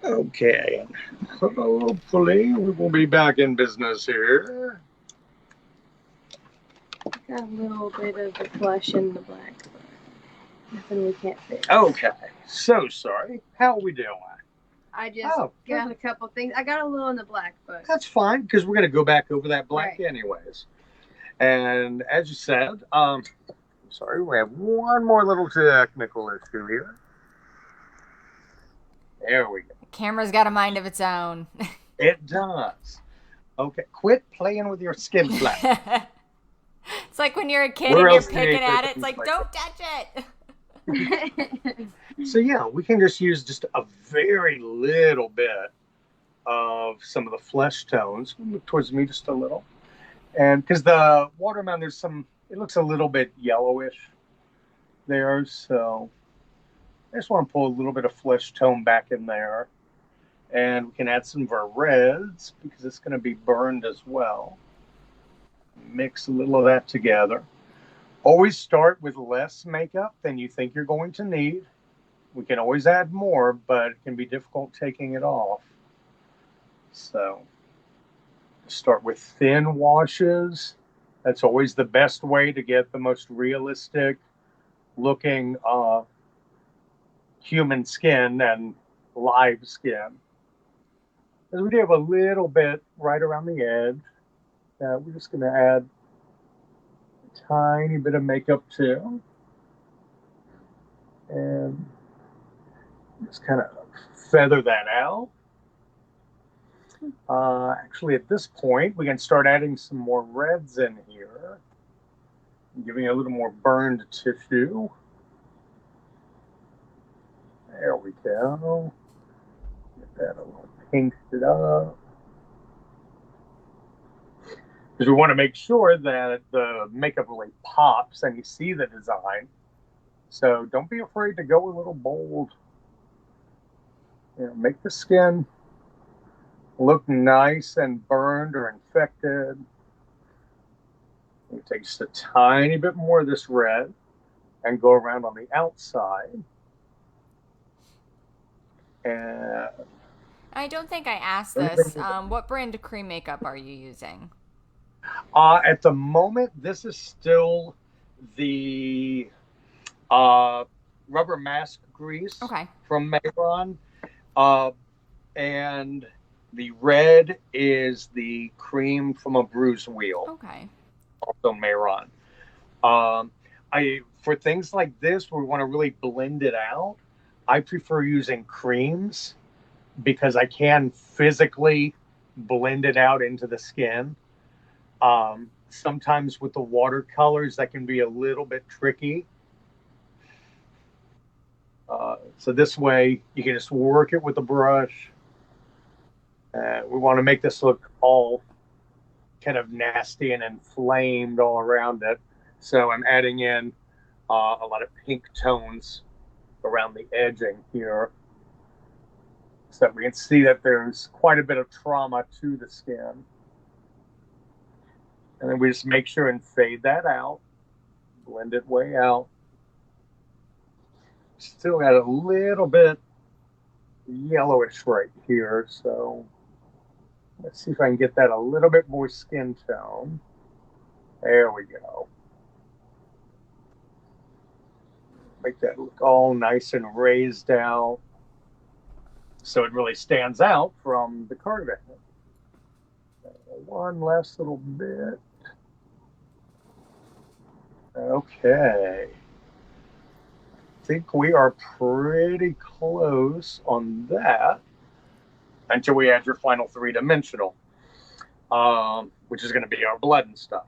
Okay. Hopefully, we will be back in business here. Got a little bit of the flesh in the black, but nothing we can't fix. Okay. So sorry. How are we doing? I just got a couple things. I got a little in the black, but... That's fine, because we're going to go back over that black anyways. And as you said, sorry, we have one more little technical issue here. There we go. The camera's got a mind of its own. It does. Okay, quit playing with your skin flap. It's like when you're a kid and you're picking at it. It's like, don't touch it. So yeah, we can just use just a very little bit of some of the flesh tones. Look towards me just a little. And because the watermelon, it looks a little bit yellowish there. So I just want to pull a little bit of flesh tone back in there. And we can add some of our reds because it's going to be burned as well. Mix a little of that together. Always start with less makeup than you think you're going to need. We can always add more, but it can be difficult taking it off. So start with thin washes. That's always the best way to get the most realistic looking human skin and live skin. As we do have a little bit right around the edge, we're just going to add a tiny bit of makeup too. And just kind of feather that out. Actually, at this point, we can start adding some more reds in here, giving it a little more burned tissue. There we go. Get that a little pinked up. Because we want to make sure that the makeup really pops and you see the design. So don't be afraid to go a little bold. Make the skin look nice and burned or infected. You take just a tiny bit more of this red and go around on the outside. And I don't think I asked this. What brand of cream makeup are you using? At the moment, this is still the rubber mask grease from Mayron. And the red is the cream from a bruise wheel. Okay. Also Mayron. For things like this where we want to really blend it out, I prefer using creams because I can physically blend it out into the skin. Sometimes with the watercolors, that can be a little bit tricky. So this way you can just work it with the brush. We want to make this look all kind of nasty and inflamed all around it. So I'm adding in a lot of pink tones around the edging here, so that we can see that there's quite a bit of trauma to the skin. And then we just make sure and fade that out, blend it way out. Still got a little bit yellowish right here, so let's see if I can get that a little bit more skin tone. There we go. Make that look all nice and raised out, so it really stands out from the cardigan. One last little bit. Okay. I think we are pretty close on that until we add your final three-dimensional, which is going to be our blood and stuff.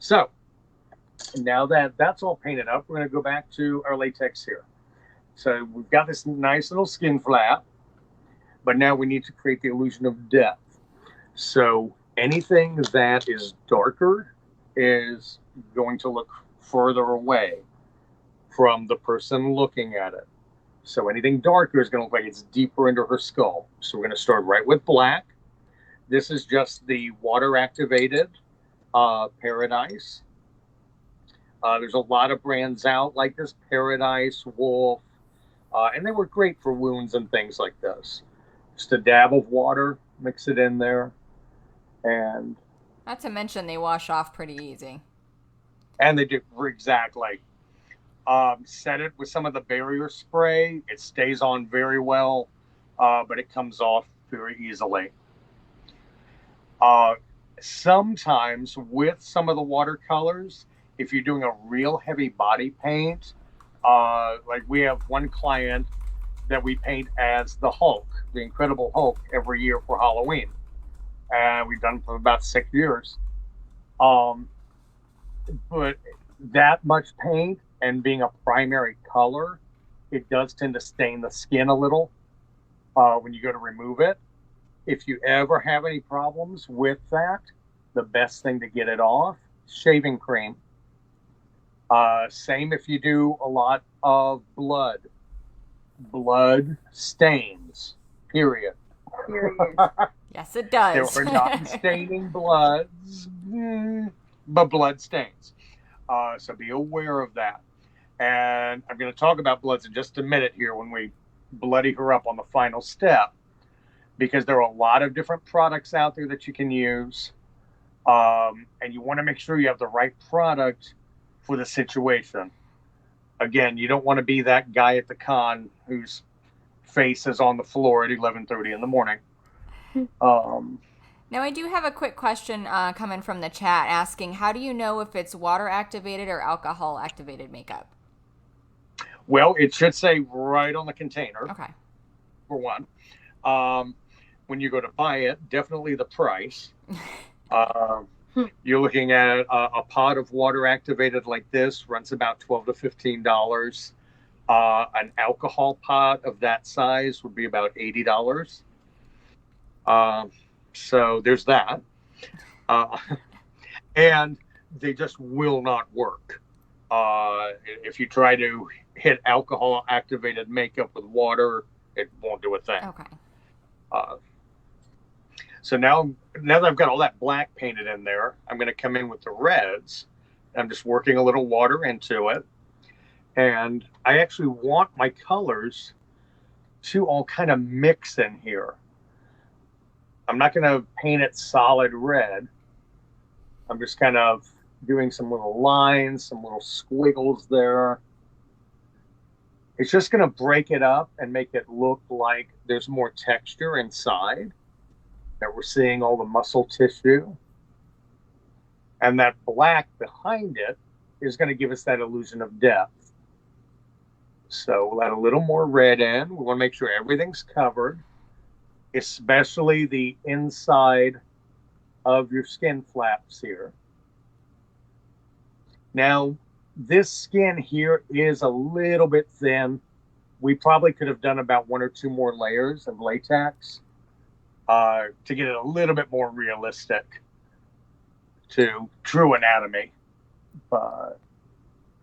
So now that that's all painted up, we're going to go back to our latex here. So we've got this nice little skin flap, but now we need to create the illusion of depth. So anything that is darker is going to look further away from the person looking at it. So anything darker is going to look like it's deeper into her skull. So we're going to start right with black. This is just the water-activated Paradise. There's a lot of brands out like this, Paradise, Wolf, and they work great for wounds and things like this. Just a dab of water, mix it in there, and... Not to mention they wash off pretty easy. And they do, exactly. Set it with some of the barrier spray. It stays on very well, but it comes off very easily. Sometimes with some of the watercolors, if you're doing a real heavy body paint, like we have one client that we paint as the Hulk, the Incredible Hulk, every year for Halloween. And we've done it for about 6 years. But that much paint and being a primary color, it does tend to stain the skin a little when you go to remove it. If you ever have any problems with that, the best thing to get it off, shaving cream. Same if you do a lot of blood. Blood stains, period. Yes, it does. There are non-staining bloods, but blood stains. So be aware of that. And I'm going to talk about bloods in just a minute here when we bloody her up on the final step, because there are a lot of different products out there that you can use. And you want to make sure you have the right product for the situation. Again, you don't want to be that guy at the con whose face is on the floor at 11:30 in the morning. Now, I do have a quick question coming from the chat asking, how do you know if it's water-activated or alcohol-activated makeup? Well, it should say right on the container, okay, for one. When you go to buy it, definitely the price. You're looking at a pot of water-activated like this, runs about $12 to $15. An alcohol pot of that size would be about $80. So there's that. And they just will not work. If you try to hit alcohol activated makeup with water, it won't do a thing. Okay. So now that I've got all that black painted in there, I'm going to come in with the reds. I'm just working a little water into it. And I actually want my colors to all kind of mix in here. I'm not going to paint it solid red. I'm just kind of doing some little lines, some little squiggles there. It's just going to break it up and make it look like there's more texture inside, that we're seeing all the muscle tissue. And that black behind it is going to give us that illusion of depth. So we'll add a little more red in. We want to make sure everything's covered, especially the inside of your skin flaps here. Now, this skin here is a little bit thin we probably could have done about 1 or 2 more layers of latex to get it a little bit more realistic to true anatomy, but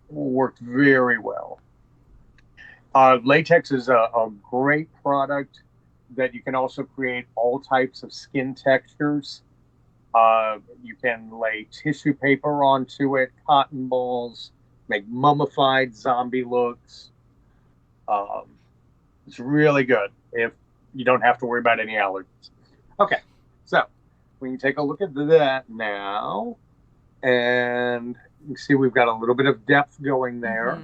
worked very well. Latex is a great product that you can also create all types of skin textures. You can lay tissue paper onto it, cotton balls, make mummified zombie looks. It's really good if you don't have to worry about any allergies. Okay, so we can take a look at that now. And you can see we've got a little bit of depth going there.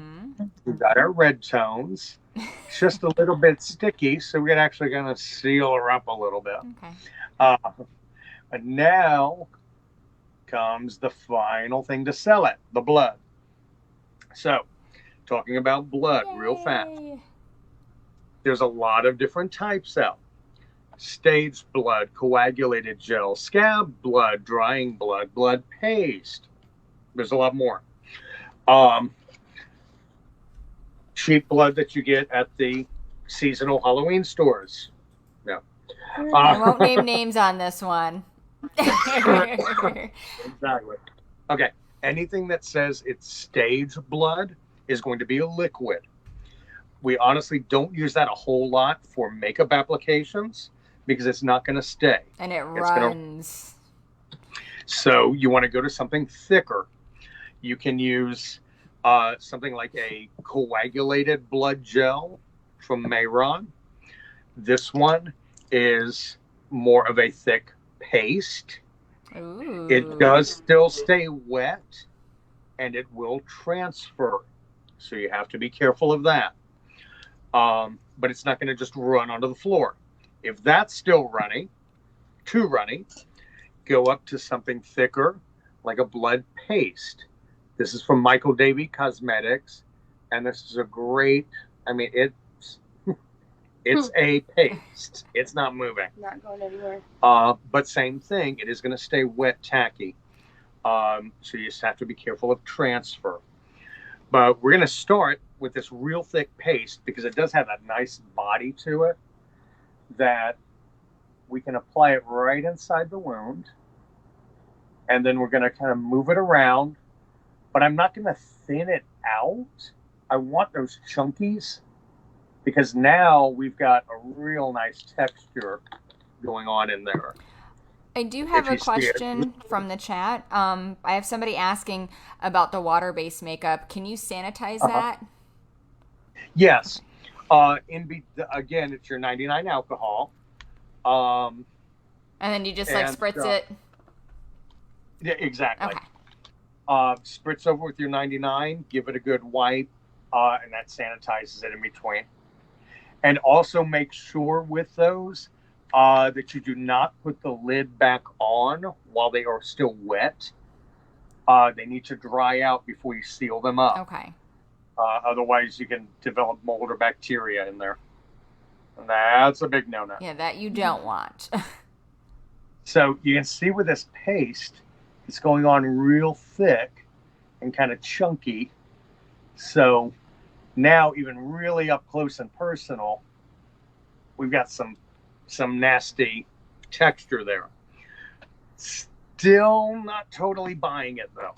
We've got our red tones. It's just a little bit sticky, so we're actually going to seal her up a little bit. Okay. And now comes the final thing to sell it, the blood. So, talking about blood real fast. There's a lot of different types out. Staged blood, coagulated gel, scab blood, drying blood, blood paste. There's a lot more. Cheap blood that you get at the seasonal Halloween stores. No. I won't name names on this one. Exactly. Okay. Anything that says it's staged blood is going to be a liquid. We honestly don't use that a whole lot for makeup applications because it's not going to stay. And it runs. So you want to go to something thicker. You can use something like a coagulated blood gel from Mayron. This one is more of a thick paste. Ooh. It does still stay wet and it will transfer. So you have to be careful of that. But it's not going to just run onto the floor. If that's still runny, too runny, go up to something thicker like a blood paste. This is from Michael Davey Cosmetics, and this is a great, I mean, it's a paste. It's not moving. Not going anywhere. But same thing, it is going to stay wet, tacky. So you just have to be careful of transfer. But we're going to start with this real thick paste because it does have a nice body to it that we can apply it right inside the wound. And then we're going to kind of move it around. But I'm not going to thin it out. I want those chunkies because now we've got a real nice texture going on in there. I do have a question from the chat. I have somebody asking about the water-based makeup. Can you sanitize that? Yes. Again, it's your 99 alcohol. And then you just spritz it? Yeah, exactly. Okay. Spritz over with your 99, give it a good wipe, and that sanitizes it in between. And also make sure with those that you do not put the lid back on while they are still wet. They need to dry out before you seal them up. Okay. Otherwise, you can develop mold or bacteria in there. And that's a big no-no. Yeah, that you don't want. So you can see with this paste, it's going on real thick and kind of chunky. So now, even really up close and personal, we've got some nasty texture there. Still not totally buying it, though.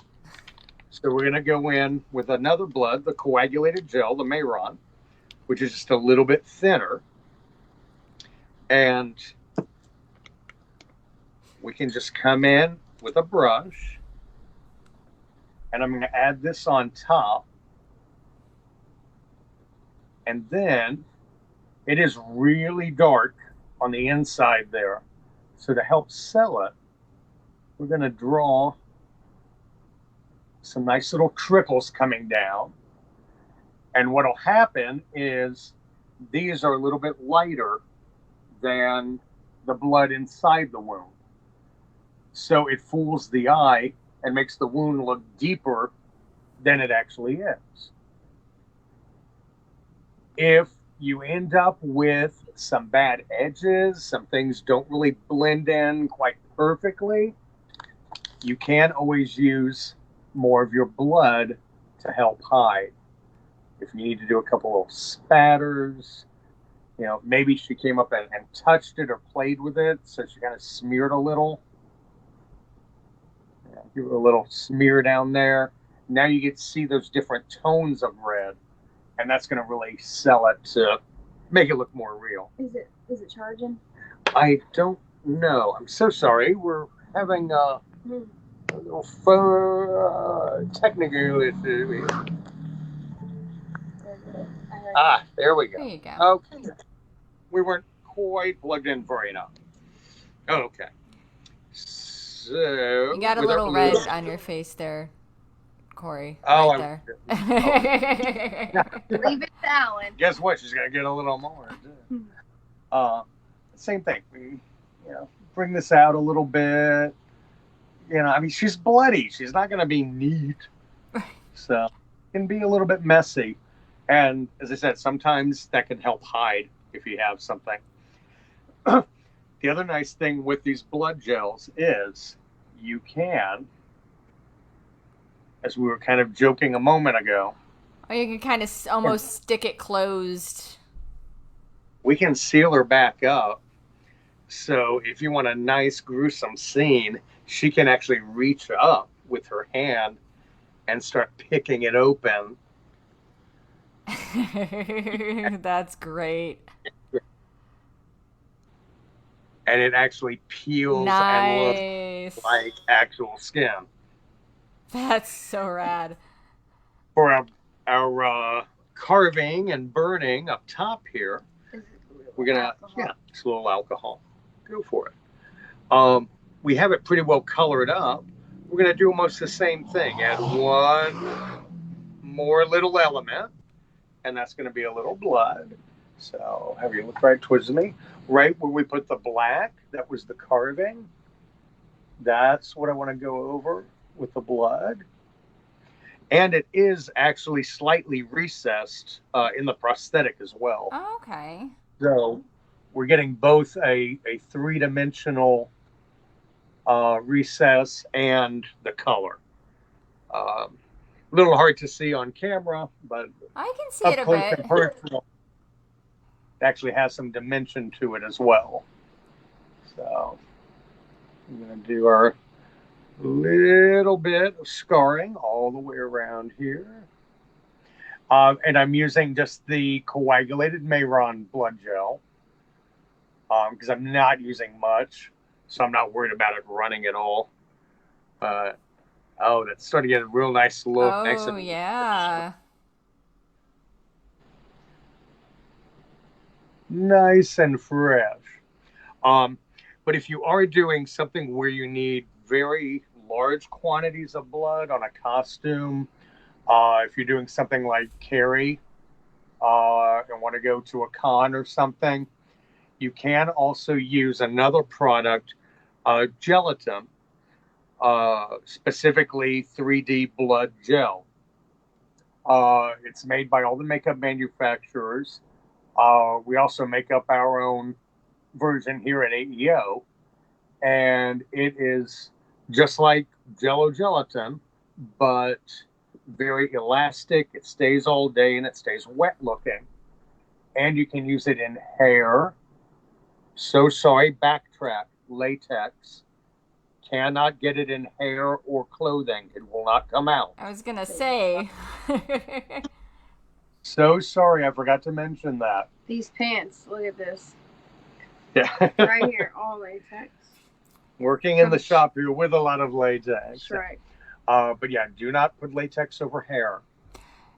So we're going to go in with another blood, the coagulated gel, the Mayron, which is just a little bit thinner. And we can just come in with a brush. And I'm going to add this on top. And then it is really dark on the inside there. So to help sell it, we're going to draw some nice little trickles coming down. And what will happen is these are a little bit lighter than the blood inside the wound. So it fools the eye and makes the wound look deeper than it actually is. If you end up with some bad edges, some things don't really blend in quite perfectly, you can always use more of your blood to help hide. If you need to do a couple little spatters, maybe she came up and touched it or played with it, so she kind of smeared a little. Give it a little smear down there. Now you get to see those different tones of red, and that's going to really sell it to make it look more real. Is it charging? I don't know. I'm so sorry. We're having a little technical issue. There we go. There you go. Okay. We weren't quite plugged in for enough. Okay. So You got a little red on your face there, Corey. Oh, right there. Leave it to Alan. Guess what? She's gonna get a little more. Same thing. Bring this out a little bit. She's bloody. She's not gonna be neat. So it can be a little bit messy. And as I said, sometimes that can help hide if you have something. The other nice thing with these blood gels is you can, as we were kind of joking a moment ago, or you can kind of almost stick it closed. We can seal her back up. So if you want a nice gruesome scene, she can actually reach up with her hand and start picking it open. That's great. And it actually peels and looks like actual skin. That's so rad. For our carving and burning up top here, we're gonna it's a little alcohol. Go for it. We have it pretty well colored up. We're gonna do almost the same thing. Add one more little element, and that's gonna be a little blood. So have you look right towards me. Right where we put the black, that was the carving. That's what I want to go over with the blood. And it is actually slightly recessed in the prosthetic as well. Oh, okay. So we're getting both a three-dimensional recess and the color. A little hard to see on camera, but I can see it a bit. Personal, actually has some dimension to it as well. So I'm going to do our little bit of scarring all the way around here. And I'm using just the coagulated Mayron blood gel because I'm not using much, so I'm not worried about it running at all. That's starting to get a real nice look. Oh, yeah. Nice and fresh. But if you are doing something where you need very large quantities of blood on a costume, if you're doing something like Carrie and want to go to a con or something, you can also use another product, gelatin, specifically 3D blood gel. It's made by all the makeup manufacturers. We also make up our own version here at AEO, and it is just like Jello gelatin, but very elastic. It stays all day and it stays wet looking. And you can use it in hair. So sorry, backtrack. Latex. Cannot get it in hair or clothing. It will not come out. I was going to say. So sorry, I forgot to mention that. These pants, look at this. Yeah. Right here, all latex. Working in the shop here with a lot of latex. That's right. But yeah, do not put latex over hair.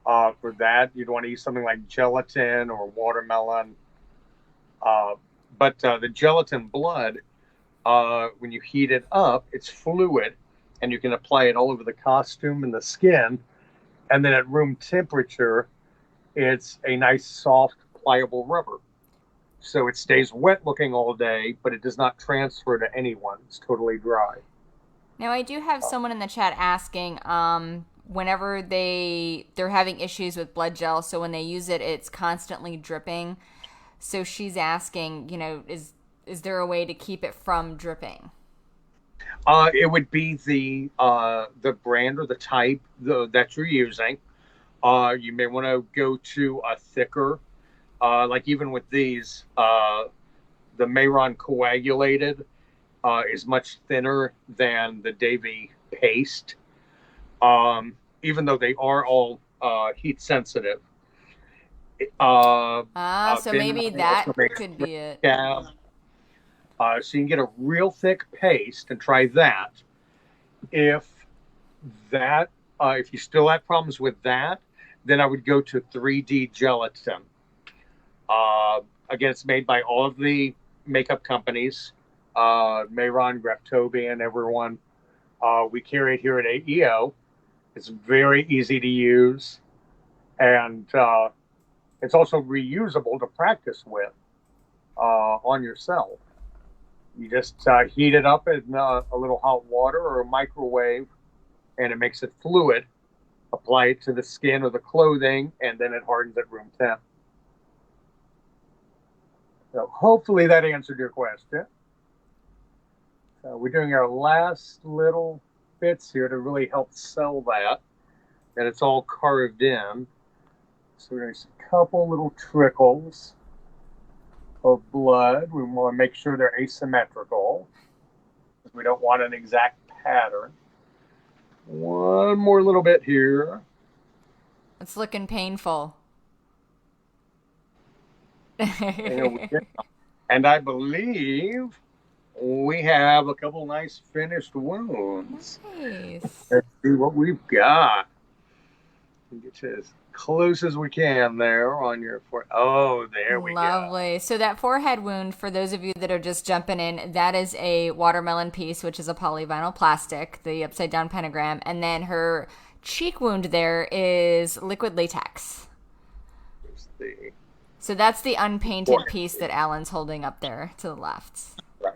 For that, you'd want to use something like gelatin or watermelon. But the gelatin blood, when you heat it up, it's fluid, and you can apply it all over the costume and the skin. And then at room temperature, it's a nice, soft, pliable rubber. So it stays wet looking all day, but it does not transfer to anyone. It's totally dry. Now, I do have someone in the chat asking, whenever they're having issues with blood gel, so when they use it, it's constantly dripping. So she's asking, is there a way to keep it from dripping? It would be the brand or the type that you're using. You may want to go to a thicker, like even with these, the Mayron coagulated is much thinner than the Davy paste, even though they are all heat sensitive. So maybe that could be it. Yeah. So you can get a real thick paste and try that. If that, if you still have problems with that, then I would go to 3D gelatin. Again, it's made by all of the makeup companies, Mayron, Graftobian, everyone. We carry it here at AEO. It's very easy to use, and it's also reusable to practice with on yourself. You just heat it up in a little hot water or a microwave, and it makes it fluid. Apply it to the skin or the clothing, and then it hardens at room temp. So hopefully that answered your question. So we're doing our last little bits here to really help sell that. And it's all carved in. So we're doing a couple little trickles of blood. We want to make sure they're asymmetrical. We don't want an exact pattern. One more little bit here. It's looking painful. And I believe we have a couple nice finished wounds. Nice. Let's see what we've got. Get to as close as we can there on your forehead. Oh, there we go. Lovely. So that forehead wound, for those of you that are just jumping in, that is a watermelon piece, which is a polyvinyl plastic, the upside down pentagram. And then her cheek wound there is liquid latex. So that's the unpainted piece that Alan's holding up there to the left. Right.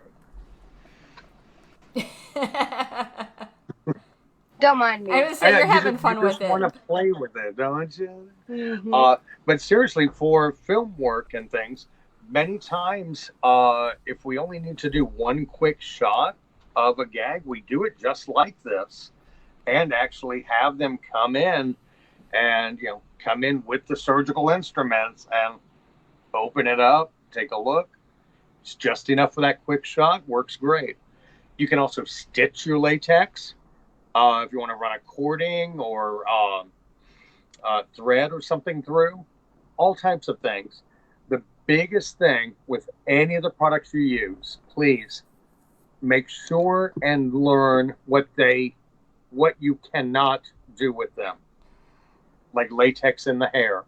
Don't mind me. I would say you're having fun with it. You just want to play with it, don't you? Mm-hmm. But seriously, for film work and things, many times, if we only need to do one quick shot of a gag, we do it just like this, and actually have them come in and come in with the surgical instruments and open it up, take a look. It's just enough for that quick shot. Works great. You can also stitch your latex. If you want to run a cording or thread or something through, all types of things. The biggest thing with any of the products you use, please make sure and learn what you cannot do with them, like latex in the hair.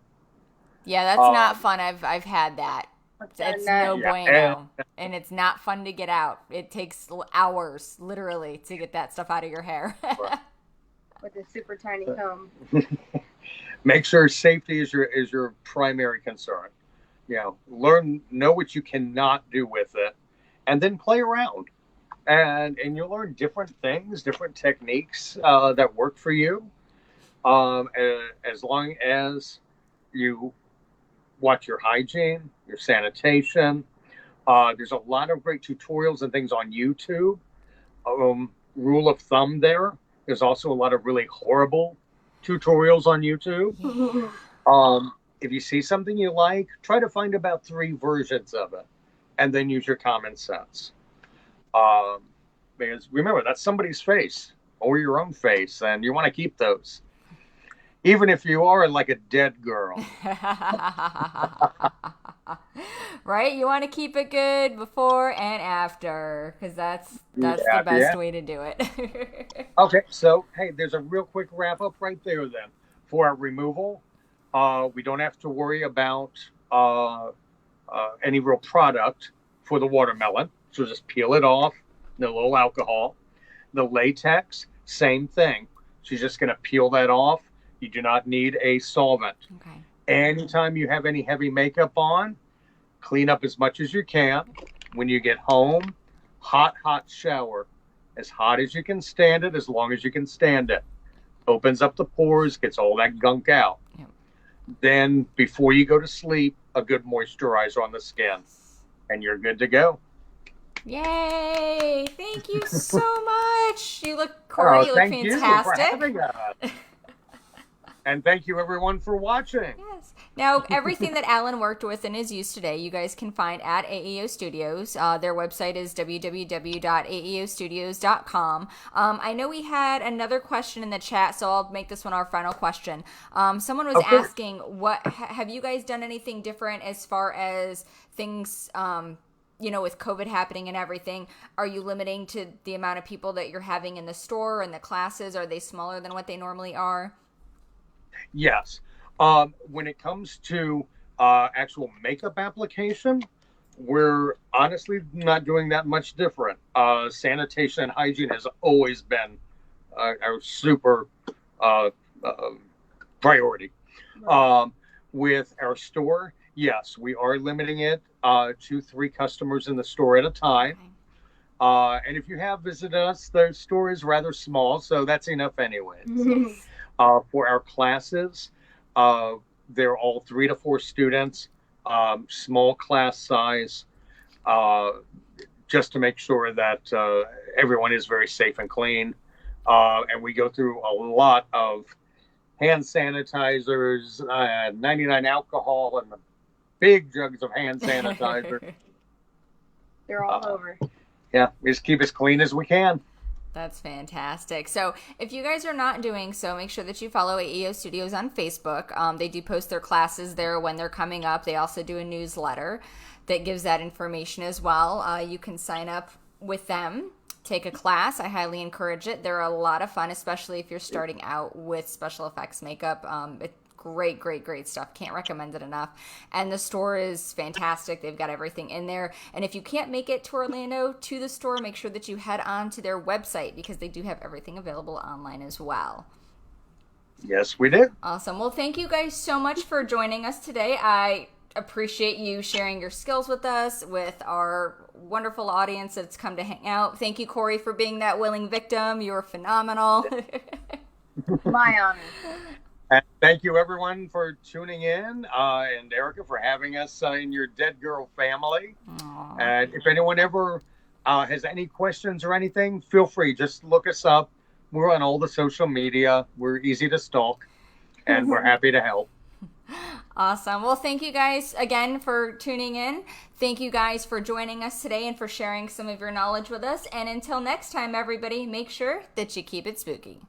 Yeah, that's not fun. I've had that. It's no bueno, and it's not fun to get out. It takes hours, literally, to get that stuff out of your hair. With a super tiny comb. Make sure safety is your primary concern. Know what you cannot do with it, and then play around, and you'll learn different things, different techniques that work for you. As long as you watch your hygiene, your sanitation. There's a lot of great tutorials and things on YouTube. Rule of thumb there's also a lot of really horrible tutorials on YouTube. If you see something you like, try to find about 3 versions of it and then use your common sense. Because remember, that's somebody's face or your own face, and you want to keep those. Even if you are like a dead girl. Right? You want to keep it good before and after, because that's the best way to do it. Okay, so, hey, there's a real quick wrap-up right there then. For our removal, we don't have to worry about any real product for the watermelon. So just peel it off, no little alcohol. The latex, same thing. She's just going to peel that off. You do not need a solvent. Okay. Anytime you have any heavy makeup on, clean up as much as you can. When you get home, hot shower. As hot as you can stand it, as long as you can stand it. Opens up the pores, gets all that gunk out. Yep. Then, before you go to sleep, a good moisturizer on the skin. And you're good to go. Yay! Thank you so much. You look, Corey, you look fantastic. You for having us. And thank you, everyone, for watching. Yes. Now, everything that Alan worked with and is used today, you guys can find at AEO Studios. Their website is www.aeostudios.com. I know we had another question in the chat, so I'll make this one our final question. Someone was asking, have you guys done anything different as far as things, with COVID happening and everything? Are you limiting to the amount of people that you're having in the store and the classes? Are they smaller than what they normally are? Yes. When it comes to actual makeup application, we're honestly not doing that much different. Sanitation and hygiene has always been our super priority. With our store, yes, we are limiting it to 3 customers in the store at a time. Okay. And if you have visited us, the store is rather small, so that's enough anyway. For our classes, they're all 3 to 4 students, small class size, just to make sure that everyone is very safe and clean. And we go through a lot of hand sanitizers, 99 alcohol, and the big jugs of hand sanitizer. They're all over. Yeah, we just keep as clean as we can. That's fantastic. So if you guys are not doing so, make sure that you follow AEO Studios on Facebook. They do post their classes there when they're coming up. They also do a newsletter that gives that information as well. You can sign up with them, take a class. I highly encourage it. They're a lot of fun, especially if you're starting out with special effects makeup. Great stuff. Can't recommend it enough. And the store is fantastic. They've got everything in there. And if you can't make it to Orlando to the store, make sure that you head on to their website because they do have everything available online as well. Yes, we did. Awesome. Well, thank you guys so much for joining us today. I appreciate you sharing your skills with us, with our wonderful audience that's come to hang out. Thank you, Corey, for being that willing victim. You were phenomenal. My honor. And thank you, everyone, for tuning in, and Erica for having us in your Dead Girl family. Aww. And if anyone ever has any questions or anything, feel free. Just look us up. We're on all the social media. We're easy to stalk, and we're happy to help. Awesome. Well, thank you guys again for tuning in. Thank you guys for joining us today and for sharing some of your knowledge with us. And until next time, everybody, make sure that you keep it spooky.